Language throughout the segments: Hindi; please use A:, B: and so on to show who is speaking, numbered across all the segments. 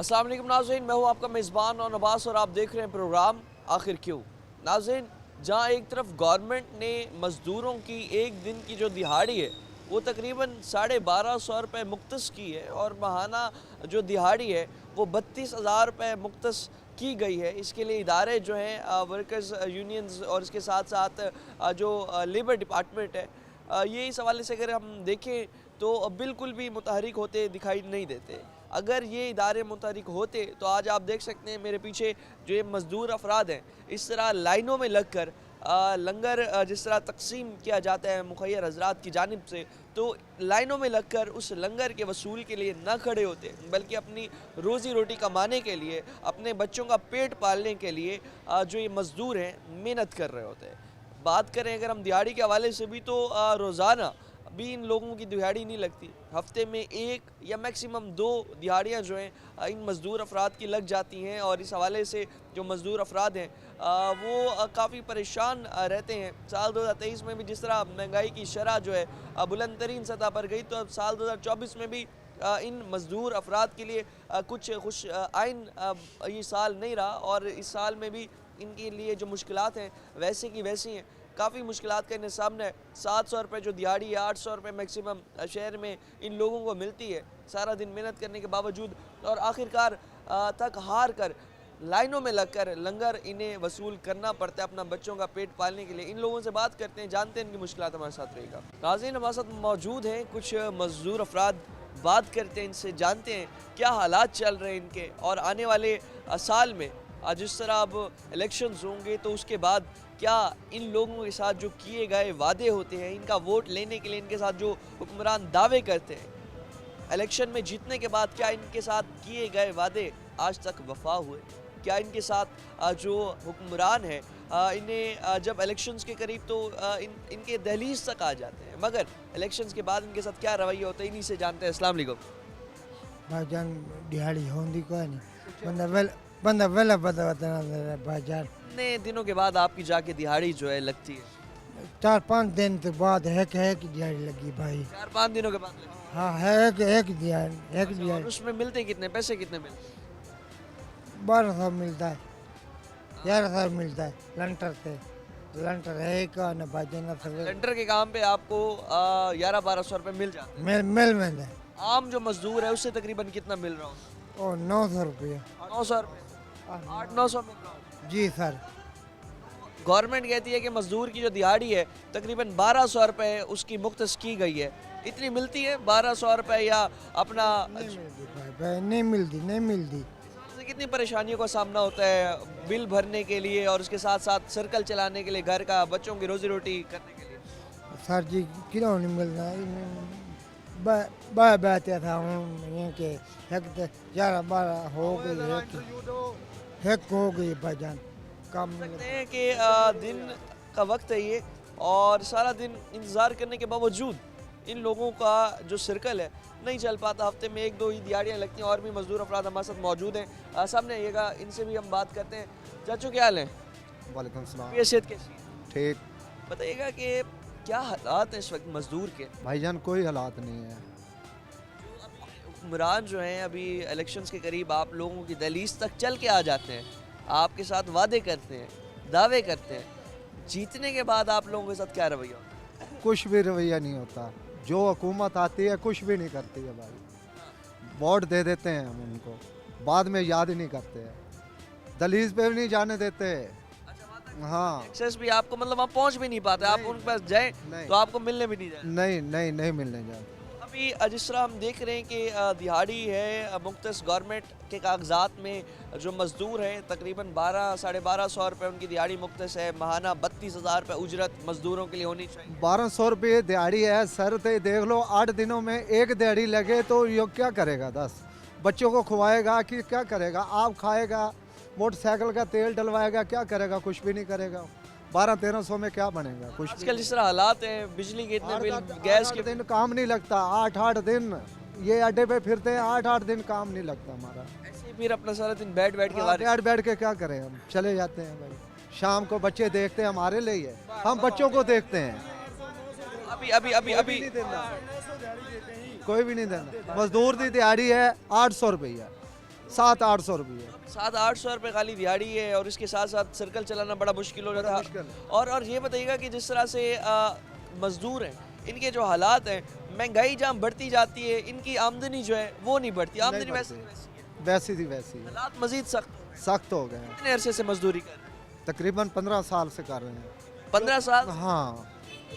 A: अस्सलाम वालेकुम नाज़रीन, मैं हूँ आपका मेज़बान और नवास और आप देख रहे हैं प्रोग्राम आखिर क्यों। नाज़रीन, जहाँ एक तरफ गवर्नमेंट ने मज़दूरों की एक दिन की जो दिहाड़ी है वो तकरीबन 1250 रुपये मुख्तस की है और माहाना जो दिहाड़ी है वो 32,000 रुपये मुख्तस की गई है। इसके लिए इदारे जो हैं वर्कर्स यूनियंस और इसके साथ साथ जो लेबर डिपार्टमेंट है, ये इस हवाले से अगर हम देखें तो बिल्कुल भी मुतहरिक होते दिखाई नहीं देते। अगर ये इदारे मुतहरिक होते तो आज आप देख सकते हैं मेरे पीछे जो ये मज़दूर अफराद हैं इस तरह लाइनों में लग कर लंगर जिस तरह तकसीम किया जाता है मुखैर हजरात की जानिब से, तो लाइनों में लग कर उस लंगर के वसूल के लिए न खड़े होते बल्कि अपनी रोज़ी रोटी कमाने के लिए, अपने बच्चों का पेट पालने के लिए जो ये मज़दूर हैं मेहनत कर रहे होते हैं। बात करें अगर हम दिहाड़ी के हवाले से भी तो रोज़ाना भी इन लोगों की दिहाड़ी नहीं लगती। हफ्ते में एक या मैक्सिमम 2 दिहाड़ियाँ जो हैं इन मज़दूर अफराद की लग जाती हैं और इस हवाले से जो मज़दूर अफराद हैं वो काफ़ी परेशान रहते हैं। साल 2023 में भी जिस तरह महंगाई की शरह जो है बुलंद तरीन सतह पर गई, तो अब साल 2024 में भी इन मज़दूर अफराद के लिए कुछ खुश आइन ये साल नहीं रहा और इस साल में भी इनके लिए जो मुश्किलात हैं वैसे की वैसी हैं। काफ़ी मुश्किलात का इन्हें सामना है। 700 रुपये जो दिहाड़ी है, 800 रुपये मैक्सिमम शहर में इन लोगों को मिलती है सारा दिन मेहनत करने के बावजूद, और आखिरकार तक हार कर लाइनों में लगकर लंगर इन्हें वसूल करना पड़ता है अपना बच्चों का पेट पालने के लिए। इन लोगों से बात करते हैं, जानते हैं इनकी मुश्किलात। हमारे साथ रहेगा नाज़रीन, हमारे साथ मौजूद हैं कुछ मज़दूर अफराद, बात करते हैं इनसे, जानते हैं क्या हालात चल रहे हैं इनके और आने वाले साल में जिस तरह अब इलेक्शंस होंगे तो उसके बाद क्या इन लोगों के साथ जो किए गए वादे होते हैं, इनका वोट लेने के लिए इनके साथ जो हुक्मरान दावे करते हैं, इलेक्शन में जीतने के बाद क्या इनके साथ किए गए वादे आज तक वफा हुए? क्या इनके साथ जो हुक्मरान है इन्हें जब इलेक्शंस के करीब तो इनके दहलीज तक आ जाते हैं, मगर इलेक्शंस के बाद इनके साथ क्या रवैया होता है, इन्हीं से जानते हैं। अस्सलाम वालेकुम
B: भाईजान। दिहाड़ी होंगी कोई नहीं, बंदा वेला भाईजान।
A: कितने दिनों के बाद आपकी जाके दिहाड़ी जो है लगती है?
B: 4-5 दिन के बाद है कि दिहाड़ी लगी भाई।
A: 4-5 दिनों के बाद लगती
B: हाँ है कि एक दिहाड़ी
A: है। और उसमें मिलते कितने पैसे, कितने मिलते हैं?
B: 1200 मिलता है, 1100 मिलता है लंटर से। लंटर है का न भाईजान।
A: सेंटर के काम पे आपको 1100-1200 रुपये मिल जाते हैं।
B: मिल में है।
A: आम जो मजदूर है उससे तकरीबन कितना मिल रहा हूँ?
B: और 900 रुपये।
A: 900 रुपये, 800-900 मिल रहा हूँ
B: जी सर।
A: गवर्नमेंट कहती है कि मजदूर की जो दिहाड़ी है तकरीबन 1200 रुपये उसकी मुख्तस की गई है। इतनी मिलती है 1200 रुपये या अपना
B: नहीं मिलती।
A: इससे कितनी परेशानियों का सामना होता है बिल भरने के लिए और उसके साथ साथ सर्कल चलाने के लिए, घर का, बच्चों की रोजी रोटी करने के लिए?
B: सर जी क्यों नहीं मिलना? बैठा था के 11-12 हो गई, एक हो गई भाईजान। काम
A: सकते हैं कि दिन का वक्त है ये और सारा दिन इंतज़ार करने के बावजूद इन लोगों का जो सर्कल है नहीं चल पाता। हफ्ते में 1-2 ही दिहाड़ियाँ लगती हैं। और भी मजदूर अफराद हमारे साथ मौजूद हैं, सामने आइएगा, इनसे भी हम बात करते हैं। चाचू क्या हाल है?
C: वालेकुम सलाम।
A: हैसियत कैसी है?
C: ठीक।
A: बताइएगा कि क्या हालात हैं इस वक्त मजदूर के?
C: भाईजान कोई हालात नहीं है।
A: हुक्मरान जो हैं अभी इलेक्शंस के करीब आप लोगों की दहलीज तक चल के आ जाते हैं, आपके साथ वादे करते हैं, दावे करते हैं, जीतने के बाद आप लोगों के साथ क्या रवैया होता है?
C: कुछ भी रवैया नहीं होता। जो हुकूमत आती है कुछ भी नहीं करती है भाई। वोट दे देते हैं हम उनको, बाद में याद ही नहीं करते हैं। दहलीज पे भी नहीं जाने देते। हाँ,
A: एक्सेस भी आपको मतलब आप पहुंच भी नहीं पाते, आप उनके पास जाएं तो आपको मिलने भी नहीं जाए।
C: नहीं मिलने जाते।
A: अभी जिस तरह हम देख रहे हैं कि दिहाड़ी है मुख्तस गवर्नमेंट के कागजात में जो मज़दूर हैं तकरीबन 1200-1250 रुपये उनकी दिहाड़ी मुख्तस है। माहाना 32,000 रुपये उजरत मज़दूरों के लिए होनी चाहिए।
C: 1200 रुपये दिहाड़ी है सर। तो देख लो 8 दिनों में एक दिहाड़ी लगे तो ये क्या करेगा? 10 बच्चों को खुआएगा कि क्या करेगा? आप खाएगा, मोटरसाइकिल का तेल डलवाएगा, क्या करेगा? कुछ भी नहीं करेगा। 1200-1300 में क्या बनेगा? कुछ
A: आजकल जिस तरह हालात हैं, बिजली के इतने बिल, गैस के
C: दिन काम नहीं लगता। 8-8 दिन ये अड्डे पे फिरते हैं, 8-8 दिन काम नहीं लगता हमारा।
A: ऐसे ही फिर अपना सारा दिन बैठ
C: के क्या करें? हम चले जाते हैं भाई। शाम को बच्चे देखते हैं, हमारे लिए है, हम बच्चों को देखते हैं।
A: अभी
C: कोई भी नहीं देना। मजदूर की दिहाड़ी है 800 रुपया, 700-800 रुपये।
A: 700-800 रुपये खाली दिहाड़ी है और इसके साथ साथ सर्कल चलाना बड़ा मुश्किल हो जाता
C: मुश्किल
A: है। और ये बताइएगा कि जिस तरह से मज़दूर हैं, इनके जो हालात हैं, महंगाई जहाँ बढ़ती जाती है, इनकी आमदनी जो है वो नहीं बढ़ती, आमदनी वैसी
C: वैसी थी वैसी है।
A: हालात मजीद सख्त।
C: सख्त हो गए हैं।
A: कितने अरसे से मजदूरी कर रहे हैं?
C: तकरीबन 15 साल से कर रहे हैं।
A: 15 साल।
C: हाँ,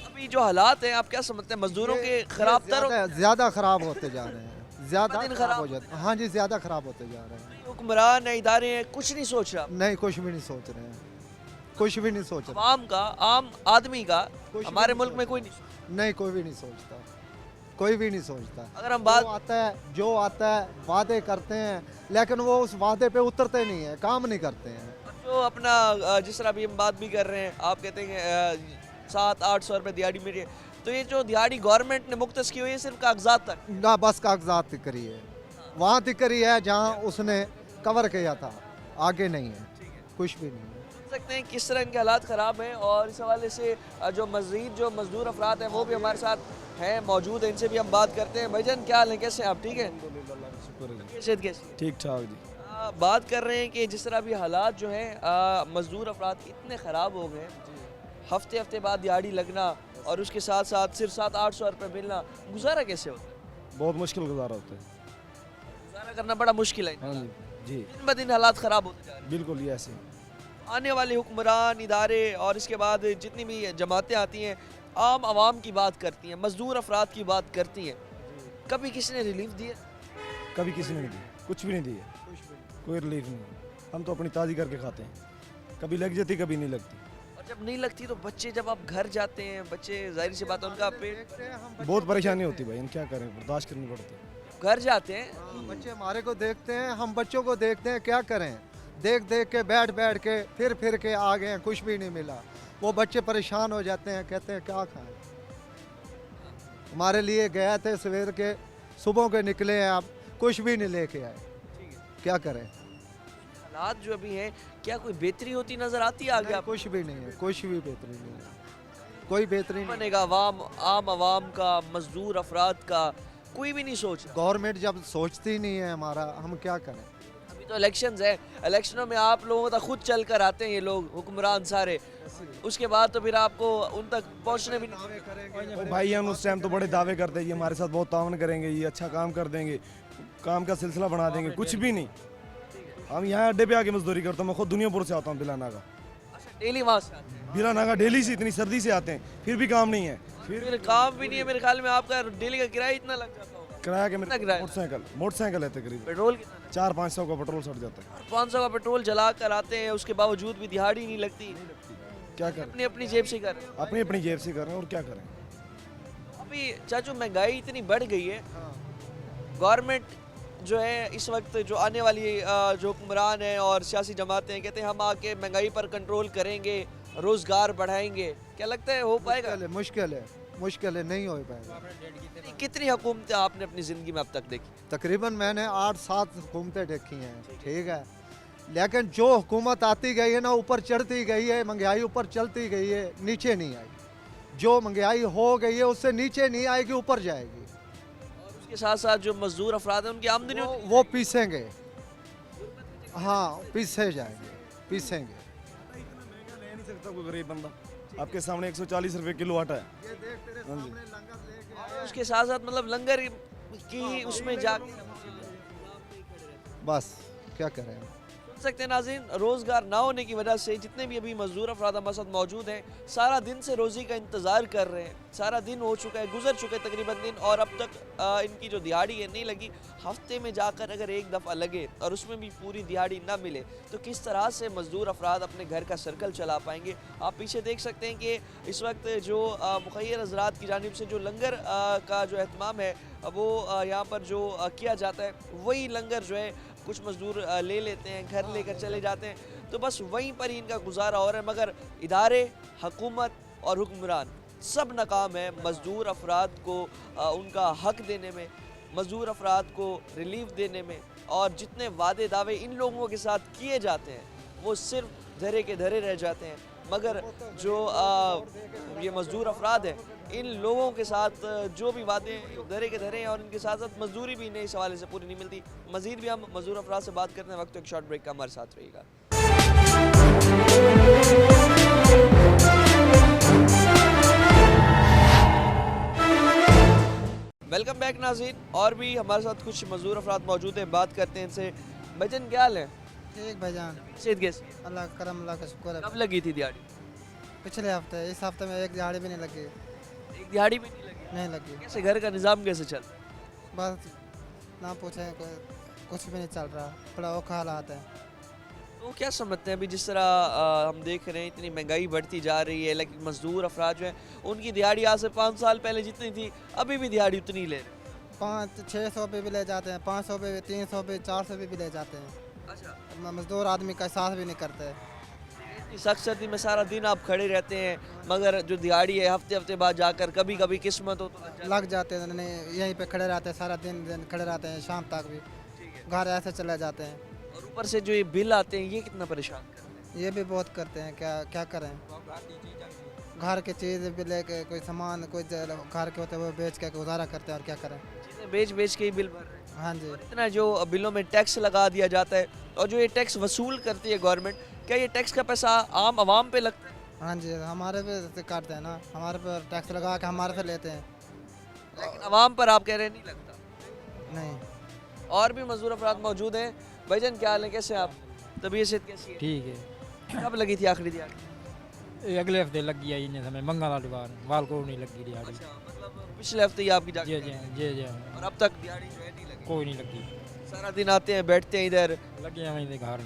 A: अभी जो हालात हैं आप क्या समझते हैं मजदूरों के खराब तर
C: ज़्यादा ख़राब होते जा रहे हैं, ज़्यादा
A: दिन
C: खराब
A: खराब
C: हो जाते हैं। हाँ जी, ज़्यादा ख़राब होते जा रहे हैं।
A: हुक्मरान है, इदारे हैं, कुछ नहीं सोच रहा।
C: नहीं, कुछ भी नहीं सोच रहे हैं, कुछ भी नहीं सोच रहे।
A: आवाम का, आम आदमी का
C: कुछ भी
A: हमारे
C: नहीं
A: मुल्क में कोई नहीं।
C: नहीं, कोई भी नहीं सोचता, कोई भी नहीं सोचता।
A: अगर हम बात
C: जो आता है वादे करते हैं, लेकिन वो उस वादे पे उतरते नहीं है, काम नहीं करते हैं।
A: जो अपना जिस तरह अभी हम बात भी कर रहे हैं, आप कहते हैं 700-800 रुपये दिहाड़ी मिली है, तो ये जो दिहाड़ी गवर्नमेंट ने मुख्तस की हुई है सिर्फ कागजात तक।
C: ना बस कागजात करी है, वहाँ करी है जहाँ उसने कवर किया था, आगे नहीं है, कुछ भी नहीं है।
A: देख सकते हैं किस तरह इनके हालात ख़राब हैं और इस हवाले से जो मज़दूर अफराद हैं वो भी हमारे साथ हैं, मौजूद हैं, इनसे भी हम बात करते हैं। भाईजान क्या हाल है, कैसे हैं आप? ठीक है, सेहत कैसी?
D: ठीक ठाक जी।
A: बात कर रहे हैं कि जिस तरह भी हालात जो हैं मज़दूर अफराद इतने ख़राब हो गए, हफ्ते हफ्ते बाद दिहाड़ी लगना और उसके साथ साथ सिर्फ 700-800 रुपये मिलना, गुजारा कैसे होता है?
D: बहुत मुश्किल गुजारा होता है।
A: गुजारा करना बड़ा मुश्किल है।
D: हाँ जी जी,
A: दिन ब दिन हालात ख़राब होते जा रहे हैं।
D: बिल्कुल ये ऐसे।
A: आने वाले हुक्मरान इदारे और इसके बाद जितनी भी जमातें आती हैं आम आवाम की बात करती हैं, मज़दूर अफराद की बात करती हैं, कभी किसी ने रिलीफ दिया?
D: कभी किसी ने नहीं दी, कुछ भी नहीं दिए, कोई रिलीफ नहीं। हम तो अपनी ताज़ी करके खाते हैं, कभी लग जाती कभी नहीं लगती।
A: और जब नहीं लगती तो बच्चे, जब आप घर जाते हैं, बच्चे जाहिर सी बात है उनका पेट,
D: बहुत परेशानी होती भाई, हम क्या करें, बर्दाश्त करनी पड़ती है।
A: घर जाते हैं
C: बच्चे हमारे को देखते हैं, हम बच्चों को देखते हैं, क्या करें, देख देख के बैठ के फिर के आ गए हैं, कुछ भी नहीं मिला। वो बच्चे परेशान हो जाते हैं, कहते हैं क्या खाएं। हमारे लिए गए थे सवेर के, सुबह के निकले हैं, आप कुछ भी नहीं लेके आए, क्या करें।
A: हालात जो अभी हैं, क्या कोई बेहतरी होती नज़र आती है आगे?
C: नहीं, कुछ भी नहीं है, कुछ भी बेहतरी नहीं है, कोई बेहतरी नहीं।
A: बनेगा आम आवाम का, मज़दूर अफराद का कोई भी नहीं सोच रहा।
C: गवर्नमेंट जब सोचती नहीं है हमारा, हम क्या करें।
A: अभी तो इलेक्शंस है, इलेक्शनों में आप लोगों तक खुद चल कर आते हैं ये लोग हुक्मरान सारे, उसके बाद तो फिर आपको उन तक पहुंचने भी नहीं।
D: ओ भाई, हम उस टाइम तो बड़े दावे करते हैं, ये हमारे साथ बहुत तावन करेंगे, ये अच्छा काम कर देंगे, काम का सिलसिला बना देंगे, कुछ भी नहीं। हम यहाँ अड्डे पे आके मजदूरी करता हूँ, मैं खुद दुनियापुर से आता हूँ, बिलानागा।
A: अच्छा, डेली वहाँ से आते हैं?
D: बिलानागा डेली से, इतनी सर्दी से आते हैं, फिर भी काम नहीं है।
A: फिर काम भी नहीं है, मेरे ख्याल में आपका डेली का किराया इतना लग जाता होगा।
D: किराया के
A: कितना
D: मेरे
A: किराया?
D: मोटरसाइकिल है तकरीबन
A: पेट्रोल कितना?
D: 400-500 का पेट्रोल सड़ जाता है।
A: 500 का पेट्रोल जला कर आते हैं, उसके बावजूद भी दिहाड़ी नहीं लगती।
D: क्या करें,
A: अपनी अपनी जेब से कर रहे हैं।
D: अपनी अपनी जेब से कर रहे हैं, और क्या करें।
A: अभी चाचू महंगाई इतनी बढ़ गई है, गवर्नमेंट जो है इस वक्त जो आने वाली जो हुक्मरान हैं और सियासी जमातें हैं, कहते हैं हम आके महंगाई पर कंट्रोल करेंगे, रोज़गार बढ़ाएंगे, क्या लगता है हो पाएगा?
C: मुश्किल है, नहीं हो पाएगा।
A: कितनी हुकूमतें आपने अपनी ज़िंदगी में अब तक देखी?
C: तकरीबन मैंने 8-7 हुकूमतें देखी हैं, ठीक है, लेकिन जो हुकूमत आती गई है ना, ऊपर चढ़ती गई है, महंगाई ऊपर चलती गई है, नीचे नहीं आई। जो महंगाई हो गई है उससे नीचे नहीं आएगी, ऊपर जाएगी।
A: और उसके साथ साथ जो मजदूर अफराद हैं उनकी आमदनी
C: वो पीसेंगे, हाँ पीसे जाएंगे, पीसेंगे।
D: ले नहीं सकता कोई गरीब बंदा, आपके सामने 140 रुपए किलो आटा है। हाँ जी,
A: और उसके साथ साथ मतलब लंगर की उसमें जाके
C: बस क्या करें।
A: सुन सकते हैं नाज़रीन, रोज़गार ना होने की वजह से जितने भी अभी मजदूर अफराद हमारे साथ मौजूद हैं, सारा दिन से रोज़ी का इंतज़ार कर रहे हैं। सारा दिन हो चुका है, गुजर चुके तकरीबन दिन, और अब तक इनकी जो दिहाड़ी है नहीं लगी। हफ्ते में जाकर अगर एक दफ़ा लगे और उसमें भी पूरी दिहाड़ी ना मिले तो किस तरह से मजदूर अफराद अपने घर का सर्कल चला पाएंगे? आप पीछे देख सकते हैं कि इस वक्त जो मुखैर हज़रात की जानिब से जो लंगर का जो एहतमाम है वो यहाँ पर जो किया जाता है, वही लंगर जो है कुछ मजदूर ले लेते हैं, घर लेकर चले जाते हैं, तो बस वहीं पर ही इनका गुजारा हो रहा है। मगर इदारे, हुकूमत और हुक्मरान सब नाकाम है मज़दूर अफराद को उनका हक देने में, मज़दूर अफराद को रिलीफ देने में, और जितने वादे दावे इन लोगों के साथ किए जाते हैं वो सिर्फ धरे के धरे रह जाते हैं। मगर जो ये मजदूर अफराद हैं, इन लोगों के साथ जो भी वादे धरे के धरे हैं और इनके साथ साथ मजदूरी भी इन्हें इस हवाले से पूरी नहीं मिलती। मजीद भी हम मजदूर अफराद से बात करते हैं, वक्त एक शॉर्ट ब्रेक का हमारे साथ रहिएगा। वेलकम बैक नाज़रीन, और भी हमारे साथ कुछ मजदूर अफराद मौजूद हैं, बात करते हैं इनसे। भाईजान क्या हाल है?
B: ठीक भाईजान,
A: सेहत कैसी है?
B: अल्लाह का करम, अल्लाह का शुक्र है।
A: कब लगी थी दिहाड़ी?
B: पिछले हफ्ते, इस हफ्ते में एक दिहाड़ी भी नहीं लगी।
A: एक दिहाड़ी भी नहीं लगी?
B: नहीं लगी।
A: कैसे घर का निज़ाम कैसे चल रहा है?
B: बस ना पूछें, कुछ भी नहीं चल रहा, बड़ा औखा हालात है।
A: तो क्या समझते हैं अभी जिस तरह हम देख रहे हैं इतनी महंगाई बढ़ती जा रही है, लेकिन मजदूर अफराद जो हैं उनकी दिहाड़ी आज से 5 साल पहले जितनी थी अभी भी दिहाड़ी उतनी ले रहे हैं।
B: 500-600 पे भी ले जाते हैं, 500 पे भी, 300 पे, 400 पे भी ले जाते हैं।
A: अच्छा,
B: मजदूर आदमी का साथ भी नहीं करते।
A: इतनी सख्त सर्दी में सारा दिन आप खड़े रहते हैं, मगर जो दिहाड़ी है हफ्ते हफ्ते बाद जाकर कभी कभी किस्मत हो तो
B: लग जाते हैं, नहीं यहीं पे खड़े रहते हैं, सारा दिन खड़े रहते हैं, शाम तक भी घर ऐसे चले जाते हैं।
A: और ऊपर से जो ये बिल आते हैं ये कितना परेशान करते हैं।
B: ये भी बहुत करते हैं, क्या क्या करें। घर की चीज़ भी लेके, कोई सामान कोई घर के होते हैं वो बेच के गुजारा करते हैं, और क्या करें।
A: चीज़ें बेच बेच के ही बिल भर रहे हैं।
B: हाँ जी।
A: इतना जो बिलों में टैक्स लगा दिया जाता है, और जो ये टैक्स वसूल करती है गवर्नमेंट, क्या ये टैक्स का पैसा आम आवाम पे लगता है?
B: हाँ जी, हमारे पे काटते हैं ना, हमारे पे टैक्स लगा के हमारे से लेते हैं।
A: लेकिन आवाम पर आप कह रहे हैं नहीं लगता।
B: नहीं।
A: और भी मजदूर अफराद मौजूद हैं। भाईजान क्या हाल है, कैसे हैं आप? तबीयत सेहत कैसी है?
E: ठीक है।
A: कब लगी थी आखिरी दिहाड़ी?
E: ये अगले हफ्ते लगी आई इन्हें समय मंगा वाली बार वाल को नहीं लगी दिहाड़ी।
A: अच्छा, मतलब पिछले हफ्ते ही आपकी
E: जी
A: जाके
E: जी
A: लगी।
E: जी जी
A: और अब तक दिहाड़ी जो है नहीं लगी।
E: कोई नहीं लगी,
A: सारा दिन आते हैं बैठते हैं इधर।
E: लगी हैं वहीं घर।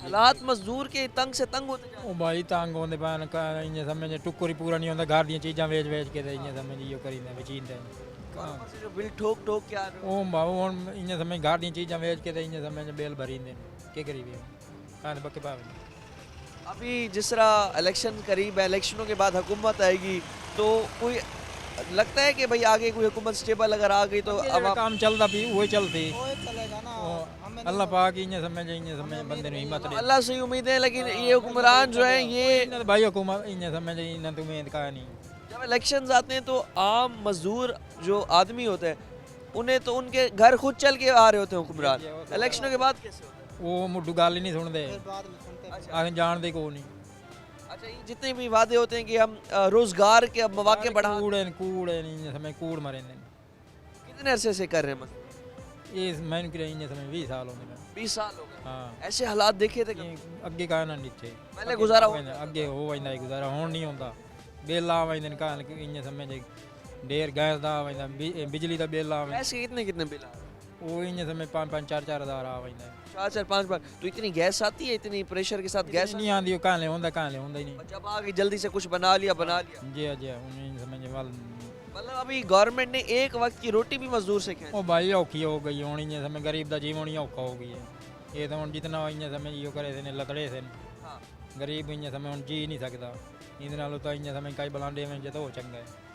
A: हालात मजदूर के तंग से तंग होते जा
E: ਉਹ ਬਾਈ ਤੰਗ ਹੁੰਦੇ ਪੈਣ ਇੰਨੇ ਸਮੇਂ 'ਚ ਟੁੱਕਰ ਹੀ ਪੂਰਾ ਨਹੀਂ ਹੁੰਦਾ, ਘਰ ਦੀਆਂ ਚੀਜ਼ਾਂ ਵੇਚ ਕੇ ਤੇ ਇੰਨੇ ਸਮੇਂ 'ਚ ਇਹੋ ਕਰੀਂਦੇ ਵੇਚੀਂਦੇ।
A: रहे हैं। ऊपर से जो बिल ठोक ठोक के आ रहे हो।
E: ਉਹ ਬਾਉ ਹੁਣ ਇੰਨੇ ਸਮੇਂ ਘਰ ਦੀਆਂ ਚੀਜ਼ਾਂ ਵੇਚ ਕੇ ਤੇ ਇੰਨੇ ਸਮੇਂ 'ਚ ਬਿੱਲ ਭਰੀਂਦੇ ਨੇ, ਕੀ ਕਰੀਏ ਕਾਹਦੇ ਬੱਕੇ ਪਾਵੇ।
A: अभी जिस तरह इलेक्शन करीब है, इलेक्शनों के बाद हुकूमत आएगी, तो कोई लगता है कि भाई आगे कोई हुकूमत स्टेबल अगर आ गई तो अब
E: ਕੰਮ ਚੱਲਦਾ ਵੀ ਉਹ ਚੱਲਦੀ।
B: चलेगा ना,
E: ਅੱਲਾ ਪਾਕ ਇੰਨੇ ਸਮੇਂ 'ਚ ਇੰਨੇ ਸਮੇਂ ਬੰਦੇ ਨੂੰ ਹਿੰਮਤ ਦੇ।
A: अल्लाह से ही उम्मीद है, लेकिन ये हुक्मरान जो है ये
E: ਇਹਨਾਂ ਭਾਈ ਹਕੂਮਤ ਇੰਨੇ ਸਮੇਂ 'ਚ ਇਹਨਾਂ ਤੋਂ ਉਮੀਦ ਕਾ ਨਹੀਂ।
A: जब इलेक्शंस आते हैं तो आम मजदूर जो आदमी होते हैं उन्हें तो उनके घर खुद चल के आ रहे होते हैं हुक्मरान। इलेक्शनों के बाद कैसे होता है?
E: ਉਹ ਮੁੱਢੂ ਗੱਲ ਹੀ ਨਹੀਂ ਸੁਣਦੇ,
B: बाद में सुनते हैं।
E: ਆਹ ਜਾਣਦੇ ਕੋਈ नहीं।
A: अच्छा, ये जितने भी वादे होते हैं कि हम रोजगार के मौके बढ़ा,
E: कूड़े नहीं समय कूड़ मरे ने
A: कितने अरसे से कर रहे हैं मतलब?
E: ये मैंने किया इन्ने समय 20 साल होने में।
A: 20 साल हो गए।
E: हाँ
A: ऐसे हालात देखे थे कभी?
E: ये अगे का ना नीचे
A: पहले गुजारा होता
E: अगे हो वैंदा गुजारा होन नहीं होता। बिल आ वैंदे का इन्ने समय जे डेर गैस दा वैंदा बिजली दा बिल आ वैंदा
A: ऐसे कितने बिल आ रहे हैं?
E: वो इन्ने समय 5-5 4-4 हज़ार आ वैंदा।
A: 4-4-5 बार तो इतनी गैस आती है, इतनी प्रेशर के साथ गैस
E: नहीं आंदी कहां ले ही नहीं।
A: जब आ गई जल्दी से कुछ बना लिया
E: जी जी उन्हें समय जे वाल
A: मतलब अभी गवर्नमेंट ने एक वक्त की रोटी भी मजदूर से खाई।
E: ओ भाई औखी हो गई होनी इन्ने समय गरीब दा जीवन ही औखा हो गई है। ये तो हुन जितना इन्ने समय यो करे थे ने लतड़े थे
A: हाँ।
E: गरीब इन्ने समय हुन जी नहीं सकता। इन्ने नालों तो इन्ने समय कई बलांडे में जे तो हो चंगा है।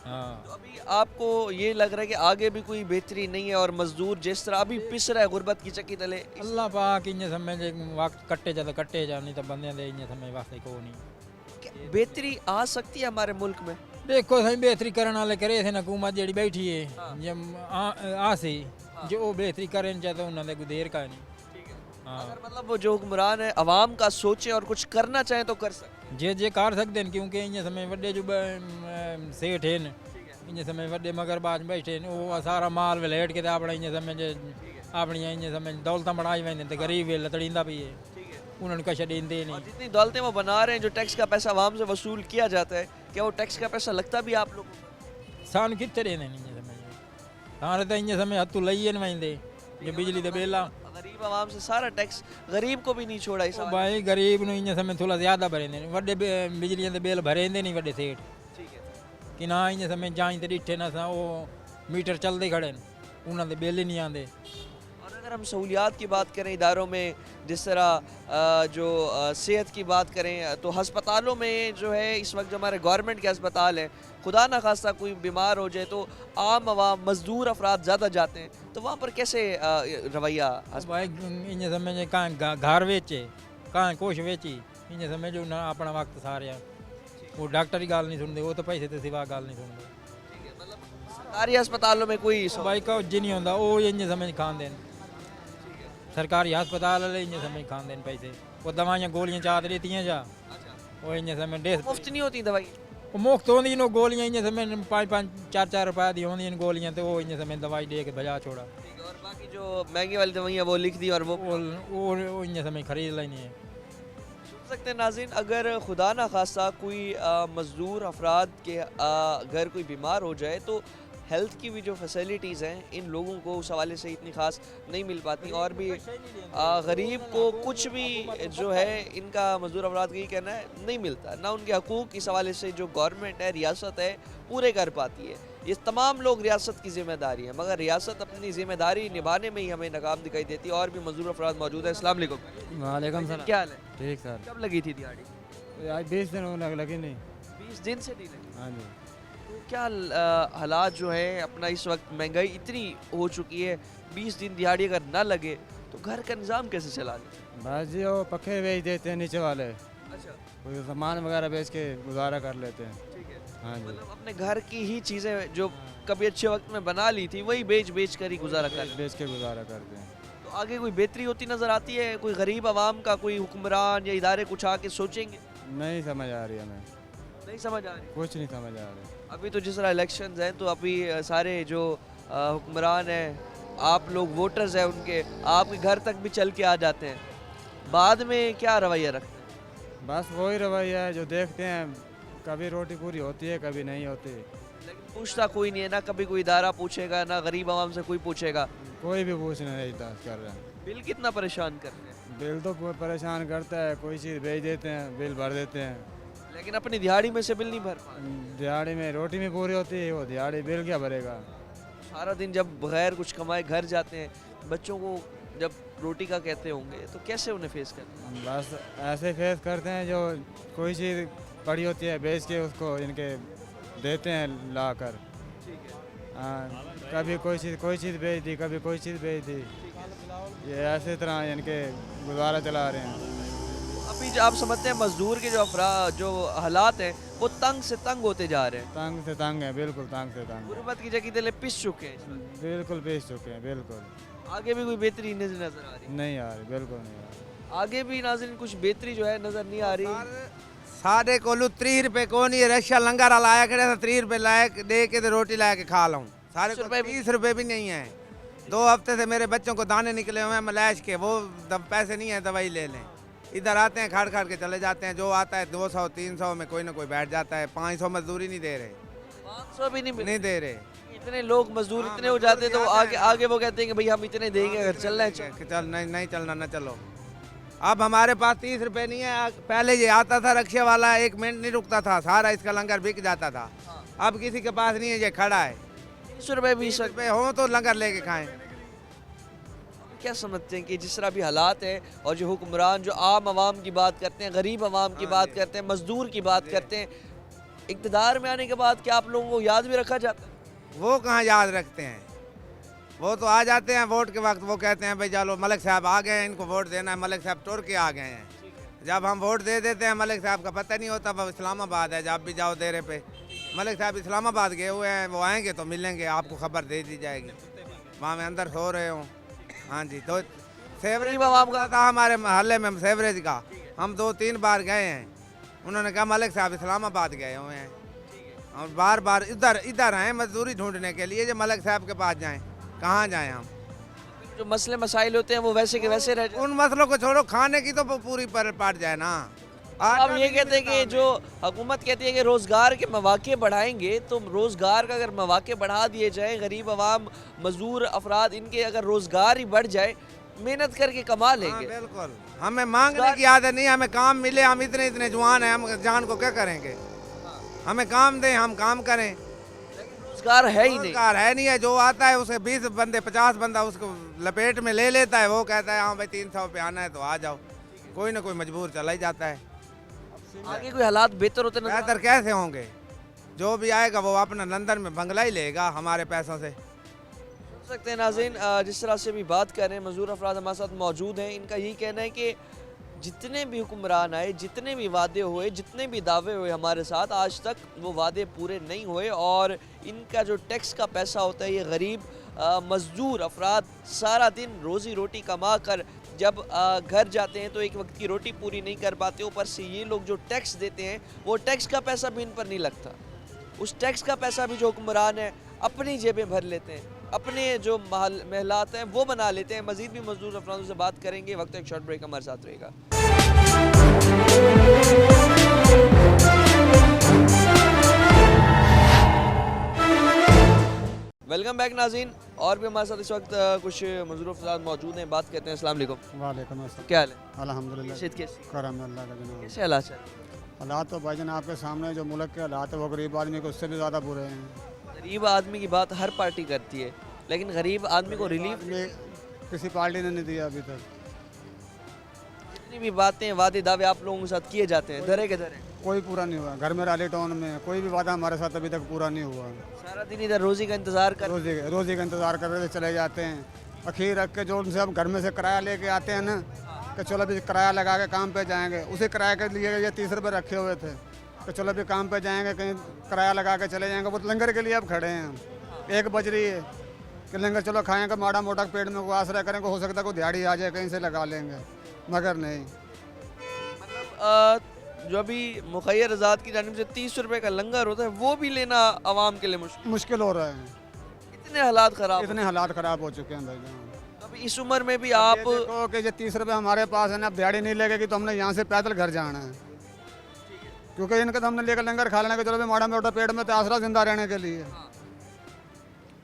E: हाँ
A: तो अभी आपको ये लग रहा है कि आगे भी कोई बेहतरी नहीं है और मजदूर जिस तरह अभी पिस रहा है गुर्बत की चक्की तले,
E: अल्लाह पाक इन्ने समय जे वक्त कट्टे जा नहीं तो बंदे दे इन्ने समय वास्ते को नहीं।
A: क्या बेहतरी आ सकती है हमारे मुल्क में?
E: देखो सही बेहतरी करने वाले करे थे हुकूमत जेड़ी बैठी है जब आ सी जो वो बेहतरी करें चाहे तो उन्होंने कोई देर का नहीं। हाँ
A: अगर मतलब वो जो हुक्मरान है अवाम का सोचे और कुछ करना चाहे तो कर सकते
E: जे कर सकते हैं क्योंकि इन्ने समय वड्डे जो सेठ हैं इन्ने समय वड्डे मगरबाज बैठे हैं वो सारा माल वलेट के अपना इन्ने समय जे अपनी इन्ने समय दौलत बढ़ाई वेंदे ते गरीब वे लतड़ींदा भी है उन्होंने कछ देंदे
A: हैं।
E: नहीं।
A: और जितनी दौलतें वो बना रहे हैं, जो टैक्स का पैसा अवाम से वसूल किया जाता है, क्या वो टैक्स का पैसा लगता भी आप लोगों को?
E: सानू कितने देने इन्ने समय सारे तो इन्ने समय हत्थों लईए न वेंदे जो बिजली दे बिल आ
A: गरीब आवाम से सारा टैक्स, गरीब को भी नहीं छोड़ा इस
E: ओ भाई गरीब नु इन्ने समय थोड़ा ज्यादा भरेंदे ने वड्डे बिजली दे बिल भरेंदे नहीं वड्डे सेठ
A: ठीक है।
E: कि ना इन्ने समय जाई ते डिठे ना सा वो मीटर चलते खड़े उन्होंने दे बिल ही नहीं आते।
A: और अगर हम सहूलियात की बात करें इदारों में, जिस तरह जो सेहत की बात करें तो हस्पतालों में जो है इस वक्त जो हमारे गवर्नमेंट के अस्पताल हैं, खुदा ना खास्ता कोई बीमार हो जाए तो आम आवाम मजदूर अफराद ज़्यादा जाते हैं, तो वहाँ पर कैसे रवैया?
E: भाई इन्ने समय जे कहाँ घर वेचे कहाँ कुछ वेची इन्ने समय जो ना अपना वक्त सारे वो डॉक्टर ही गाल नहीं सुनते, वो तो पैसे तो सिवा गाल नहीं सुनते।
A: सरकारी अस्पतालों में कोई
E: भाई का जी नहीं होता, वो इंज समझ खान देन सरकारी अस्पताल वाले इंज समझ खान देन पैसे, वो दवाइयाँ गोलियाँ चाहते रहती हैं जा, वो इंज समझ डेढ़
A: मुफ्त नहीं होती दवाई?
E: वो मुफ्त होंगी नो गोलियाँ, इंज समझ 5-5 रुपए दी होंगी इन गोलियाँ, तो वो इंज समझ दवाई दे के भजा छोड़ा।
A: और बाकी जो महंगी वाली दवाइयाँ वो लिख दी और
E: वो इंज समझ खरीद लेनी है।
A: सुन सकते हैं नाज़रीन, अगर खुदा ना खास्ता कोई मज़दूर अफराद के घर कोई बीमार हो जाए तो हेल्थ की भी जो फैसिलिटीज़ हैं इन लोगों को उस हवाले से इतनी ख़ास नहीं मिल पाती, और भी गरीब को कुछ भी जो है इनका मज़दूर अफराद का ही कहना है नहीं मिलता, ना उनके हकूक़ इस हवाले से जो गवर्नमेंट है, रियासत है, पूरे कर पाती है। ये तमाम लोग रियासत की ज़िम्मेदारी है, मगर रियासत अपनी ज़िम्मेदारी निभाने में ही हमें नाकाम दिखाई देती है। और भी मज़दूर अफराद मौजूद है। अस्सलाम वालेकुम।
F: वालेकुम सलाम।
A: क्या हाल है?
F: ठीक सर।
A: कब लगी थी दिहाड़ी?
F: आज 20 दिन होने लगे नहीं।
A: 20 दिन से नहीं लगी।
F: हाँ जी।
A: तो क्या हालात जो है अपना इस वक्त महंगाई इतनी हो चुकी है, 20 दिन दिहाड़ी अगर ना लगे तो घर का निज़ाम कैसे चला लें?
F: बस जी वो पखे बेच देते हैं नीचे वाले,
A: अच्छा,
F: कोई सामान वगैरह बेच के गुजारा कर लेते हैं।
A: ठीक है।
F: हाँ जी।
A: मतलब अपने घर की ही चीज़ें जो कभी अच्छे वक्त में बना ली थी वही बेच कर ही गुजारा कर लें।
F: बेच के गुजारा करते हैं।
A: तो आगे कोई बेहतरी होती नज़र आती है? कोई गरीब आवाम का कोई हुक्मरान या इदारे कुछ आके सोचेंगे?
F: नहीं समझ आ रही हमें,
A: नहीं समझ आ रही।
F: कुछ नहीं समझ आ रही।
A: अभी तो जिस तरह इलेक्शंस हैं तो अभी सारे जो हुक्मरान हैं, आप लोग वोटर्स हैं उनके, आपके घर तक भी चल के आ जाते हैं, बाद में क्या रवैया रखते हैं?
F: बस वही रवैया है जो देखते हैं, कभी रोटी पूरी होती है कभी नहीं होती।
A: लेकिन पूछता कोई नहीं है, ना कभी कोई इदारा पूछेगा, ना गरीब आवाम से कोई पूछेगा।
F: कोई भी पूछने नहीं कर रहा है।
A: बिल कितना परेशान कर रहे हैं,
F: बिल तो कोई परेशान करता है, कोई चीज़ बेच देते हैं बिल भर देते हैं।
A: लेकिन अपनी दिहाड़ी में से बिल नहीं भर पा रहे।
F: दिहाड़ी में रोटी में पूरी होती है, वो दिहाड़ी बिल क्या भरेगा।
A: सारा दिन जब बगैर कुछ कमाए घर जाते हैं, बच्चों को जब रोटी का कहते होंगे तो कैसे उन्हें फेस करते हैं?
F: बस ऐसे फेस करते हैं, जो कोई चीज़ पड़ी होती है बेच के उसको इनके देते हैं ला कर।
A: ठीक है।
F: हाँ, कभी कोई चीज़ बेच दी, कभी कोई चीज़ बेच दी, ये ऐसे तरह इनके गुजारा चला रहे हैं।
A: अभी जो आप समझते हैं मजदूर के जो हालात हैं वो तंग से तंग होते जा रहे हैं,
F: तंग से तंग है, बिल्कुल तंग से तंग है।
A: गुर्बत की जगह दिले पिस चुके हैं इस वक्त।
F: बिल्कुल बेच चुके हैं, बिल्कुल।
A: आगे भी कोई बेहतरी नजर आ रही?
F: नहीं आ रही, बिल्कुल नहीं आ रही।
A: आगे भी नाज़रीन कुछ बेहतरी जो है नजर नहीं आ रही।
G: साढ़े कोलू 30 रुपए को नहीं रशिया लंगर लाया करे 30 रुपए लाया दे के तो रोटी लाया के खा लाऊं। साढ़े 30 रुपए भी नहीं है। 2 हफ्ते से मेरे बच्चों को दाने निकले हुए हैं मलैश के, वो पैसे नहीं है दवाई ले लें। इधर आते हैं खाड़ खाड़ के चले जाते हैं, जो आता है 200-300 में कोई ना कोई बैठ जाता है। 500 मजदूरी नहीं दे रहे,
A: 500 भी नहीं
G: दे रहे।
A: इतने लोग मजदूर इतने हो जाते हैं तो आगे वो कहते हैं कि भाई हम इतने देंगे, अगर चलना है
G: चल नहीं चलना ना चलो। अब हमारे पास 30 रुपए नहीं है। पहले ये आता था रक्शे वाला, 1 मिनट नहीं रुकता था, सारा इसका लंगर बिक जाता था। अब किसी के पास नहीं है, ये खड़ा है।
A: 30 रुपए 20
G: रुपए हो तो लंगर लेके खाएं।
A: क्या समझते हैं कि जिस तरह भी हालात हैं और जो हुक्मरान जो आम आवाम की बात करते हैं, गरीब आवाम की बात करते हैं, मजदूर की बात करते हैं, इक़्तिदार में आने के बाद क्या आप लोगों को याद भी रखा जाता है?
G: वो कहाँ याद रखते हैं, वो तो आ जाते हैं वोट के वक्त, वो कहते हैं भाई चलो मलिक साहब आ गए हैं, इनको वोट देना है, मलिक साहब टुर के आ गए हैं। जब हम वोट दे देते हैं मलिक साहब का पता नहीं होता, वो इस्लामाबाद है, जब भी जाओ देरे पे मलिक साहब इस्लामाबाद गए हुए हैं, वो आएंगे तो मिलेंगे, आपको खबर दे दी जाएगी। वहाँ मैं अंदर सो रहे हूँ। हाँ जी, तो सेवरेज आवाम का था हमारे मोहल्ले में, सेवरेज का हम 2-3 बार गए हैं। उन्होंने कहा मलिक साहब इस्लामाबाद गए हुए हैं, और बार बार इधर आए मजदूरी ढूंढने के लिए, जो मलिक साहब के पास जाएं। कहाँ जाएं हम?
A: जो मसले मसाइल होते हैं वो वैसे के वैसे रह जाते
G: उन मसलों को छोड़ो, खाने की तो पूरी पड़ जाए ना।
A: आप ये कहते हैं कि जो हुकूमत कहती है कि रोज़गार के मौके बढ़ाएंगे, तो रोज़गार का अगर मौके बढ़ा दिए जाए, गरीब आवाम मजदूर अफराद इनके अगर रोज़गार ही बढ़ जाए, मेहनत करके कमा लेंगे।
G: बिल्कुल, हमें मांगने की आदत नहीं, हमें काम मिले। हम इतने जवान हैं, हम जान को क्या करेंगे? हमें काम दें, हम काम करें।
A: रोज़गार है ही नहीं,
G: रोज़गार है नहीं है। जो आता है उसे 20 बंदे 50 बंदा उसको लपेट में ले लेता है, वो कहता है हाँ भाई 300 पे आना है तो आ जाओ। कोई ना कोई मजबूर चला ही जाता है।
A: आगे कोई हालात बेहतर होते नजर
G: बेहतर कैसे होंगे? जो भी आएगा वो अपना लंदन में बंगला ही लेगा हमारे पैसों से।
A: सुन सकते हैं नाज़रीन, जिस तरह से भी बात कर रहे हैं मजदूर अफराद हमारे साथ मौजूद हैं, इनका यही कहना है कि जितने भी हुक्मरान आए, जितने भी वादे हुए, जितने भी दावे हुए हमारे साथ, आज तक वो वादे पूरे नहीं हुए। और इनका जो टैक्स का पैसा होता है, ये गरीब मज़दूर अफराद सारा दिन रोज़ी रोटी कमा कर जब घर जाते हैं तो एक वक्त की रोटी पूरी नहीं कर पाते। ऊपर से ये लोग जो टैक्स देते हैं, वो टैक्स का पैसा भी इन पर नहीं लगता। उस टैक्स का पैसा भी जो हुक्मरान है अपनी जेबें भर लेते हैं, अपने जो महलात हैं वो बना लेते हैं। मज़ीद भी मजदूर अफरादों से बात करेंगे। वक्त एक शॉर्ट ब्रेक हमारे साथ रहेगा। वेलकम बैक नाज़रीन। और भी हमारे साथ इस वक्त कुछ मजदूर अफराद मौजूद हैं, बात करते हैं। अस्सलाम वालेकुम।
F: वालेकुम अस्सलाम।
A: क्या हाल है?
F: अल्हम्दुलिल्लाह।
A: शेद कैसी?
F: करम अल्लाह का जनाब।
A: कैसे हालात चल रहे हैं?
F: हालात तो भाईजान आपके सामने जो मुल्क के हालात है वो गरीब आदमी को उससे भी ज़्यादा बुरे हैं।
A: गरीब आदमी की बात हर पार्टी करती है, लेकिन गरीब आदमी को रिलीफ
F: ये किसी पार्टी ने नहीं दिया अभी तक।
A: जितनी भी बातें वादे दावे आप लोगों के साथ किए जाते हैं, धरे के धरे,
F: कोई पूरा नहीं हुआ। घर में राली टाउन में कोई भी वादा हमारे साथ अभी तक पूरा नहीं हुआ।
A: सारा दिन इधर रोजी का इंतजार कर।
F: रोज़ी का इंतज़ार कर रहे थे, चले जाते हैं। अखीर रख के जो उनसे हम घर में से किराया लेके आते हैं ना, कि चलो अभी किराया लगा के काम पे जाएंगे, उसी किराए के लिए ये 30 रुपये रखे हुए थे कि चलो अभी काम पे जाएंगे, कहीं किराया लगा के चले जाएंगे। वो लंगर के लिए अब खड़े हैं। 1 बज रही है कि लंगर चलो खाएंगे, माड़ा मोटा पेट में को आश्रय करेंगे, हो सकता है कोई दिहाड़ी आ जाए, कहीं से लगा लेंगे, मगर नहीं।
A: मतलब जो अभी मुखैर आज़ाद की जानिब से 30 रुपए का लंगर होता है, वो भी लेना आवाम के लिए
F: मुश्किल हो रहा है।
A: इतने हालात खराब।
F: इतने हालात ख़राब हो चुके हैं भाई।
A: तो अभी इस उम्र में भी आप
F: देखो कि ये 30 रुपये हमारे पास है ना, अब दिहाड़ी नहीं लगेगी तो हमने यहाँ से पैदल घर जाना है, क्योंकि इनका तो हमने लेकर लंगर खा लेना कि चलो भी माड़ा मोटा पेट में तो आसरा जिंदा रहने के लिए।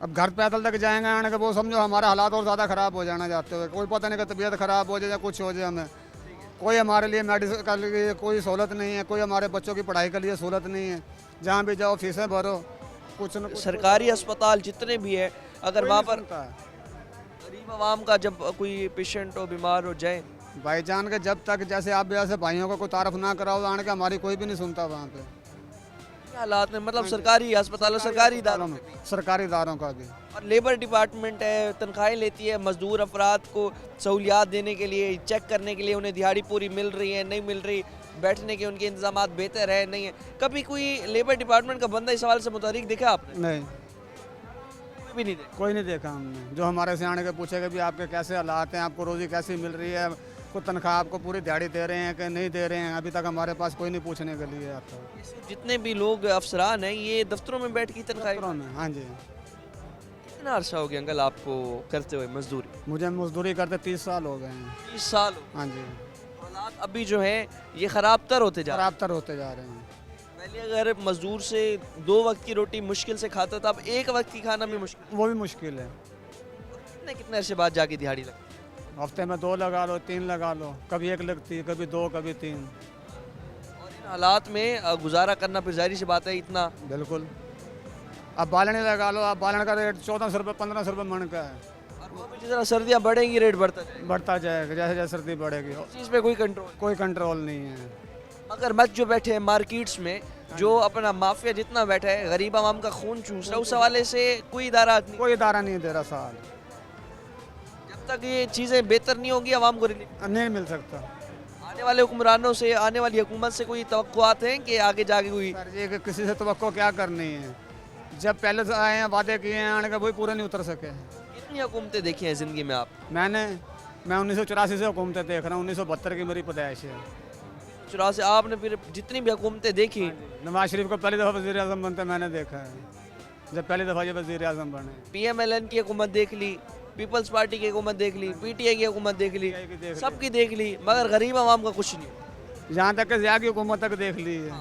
F: अब घर पैदल तक जाएंगे आने के, वो समझो हमारा हालात और ज़्यादा ख़राब हो जाना जाते हुए। कोई पता नहीं कि तबीयत ख़राब हो जाए या कुछ हो जाए, हमें कोई हमारे लिए मेडिसिन के लिए कोई सहूलत नहीं है, कोई हमारे बच्चों की पढ़ाई के लिए सहूलत नहीं है। जहाँ भी जाओ फीसें भरो, कुछ न कुछ।
A: सरकारी अस्पताल जितने भी है, अगर वहाँ पर
F: सुनता है।
A: गरीब आवाम का जब कोई पेशेंट हो, बीमार हो जाए,
F: भाईजान के जब तक जैसे आप जैसे भाइयों को कोई तारफ ना कराओ आने के, हमारी कोई भी नहीं सुनता वहाँ पे।
A: हालात में मतलब सरकारी अस्पतालों, सरकारी इदारों में भी।
F: सरकारी इदारों का भी।
A: और लेबर डिपार्टमेंट है, तनख्वाहें लेती है मजदूर अफराद को सहूलियात देने के लिए, चेक करने के लिए उन्हें दिहाड़ी पूरी मिल रही है नहीं मिल रही, बैठने के उनके इंतजाम बेहतर है नहीं है। कभी कोई लेबर डिपार्टमेंट का बंदा इस सवाल से मुतारिक देखा आपने?
F: नहीं,
A: कोई भी नहीं देखा।
F: कोई नहीं देखा हमने। जो हमारे से आने के पूछेगा भी आपके कैसे हालात हैं, आपको रोज़ी कैसी मिल रही है, को तनख्वाह आपको पूरी दिहाड़ी दे रहे हैं कि नहीं दे रहे हैं, अभी तक हमारे पास कोई नहीं पूछने के लिए आता।
A: जितने भी लोग अफसरान हैं, ये दफ्तरों में बैठ के तनख्वाह
F: में। हाँ जी।
A: कितना अरसा हो गया अंकल आपको करते हुए मजदूरी?
F: मुझे मजदूरी करते 30 साल हो गए हैं।
A: 30 साल हो।
F: हाँ जी।
A: हालात अभी जो है ये ख़राब तर होते जा रहे हैं।
F: खराब तर होते जा रहे हैं।
A: पहले अगर मजदूर से 2 वक्त की रोटी मुश्किल से खाता था, अब 1 वक्त की खाना भी मुश्किल।
F: वो भी मुश्किल है।
A: कितने अरसे बाद जाके दिहाड़ी लगती?
F: हफ्ते में 2 लगा लो, 3 लगा लो, कभी 1 लगती है, कभी 2, कभी 3।
A: और इन हालात में गुजारा करना फिर जाहिर सी बात है इतना।
F: बिल्कुल। अब बालने लगा लो, अब बालन का रेट 1400 रुपये 1500 रुपये मन का है।
A: और वो भी जिस तरह सर्दियाँ बढ़ेंगी रेट
F: बढ़ता जाएगा जैसे जैसे सर्दी बढ़ेगी।
A: इस चीज़ पे कोई
F: कंट्रोल नहीं है।
A: मगर मत जो बैठे हैं मार्केट्स में, जो अपना माफिया जितना बैठा है, गरीब आवाम का खून चूस रहा है, उस हवाले से कोई इदारा नहीं,
F: कोई इदारा नहीं दे रहा साल।
A: जब तक ये चीज़ें बेहतर नहीं होगी आवाम को रिलीफ
F: नहीं मिल सकता।
A: आने वाले हुक्मरानों से, आने वाली हुकूमत से कोई तवक्कुआत हैं कि आगे जाके कोई?
F: सर जी कि किसी से तवक्को क्या करनी है, जब पहले से आए हैं वादे किए हैं आने का, वही पूरे नहीं उतर सके।
A: कितनी हुकूमतें देखी हैं ज़िंदगी में आप?
F: मैं 1984 से हुकूमतें देख रहा हूँ। 1972 की मेरी पैदाइश है।
A: 84 आपने फिर जितनी भी हुकूमतें देखी,
F: नवाज शरीफ को पहली दफ़ा वज़ीर आज़म बनते मैंने देखा है, जब पहली दफ़ा ये वज़ीर आज़म बने।
A: PMLN की हुकूमत देख ली, पीपल्स पार्टी की हुकूमत देख ली, PTI की हुकूमत देख ली, सबकी देख ली, मगर गरीब आवाम का कुछ नहीं।
F: यहाँ तक कि ज़िया की हुकूमत तक देख ली है।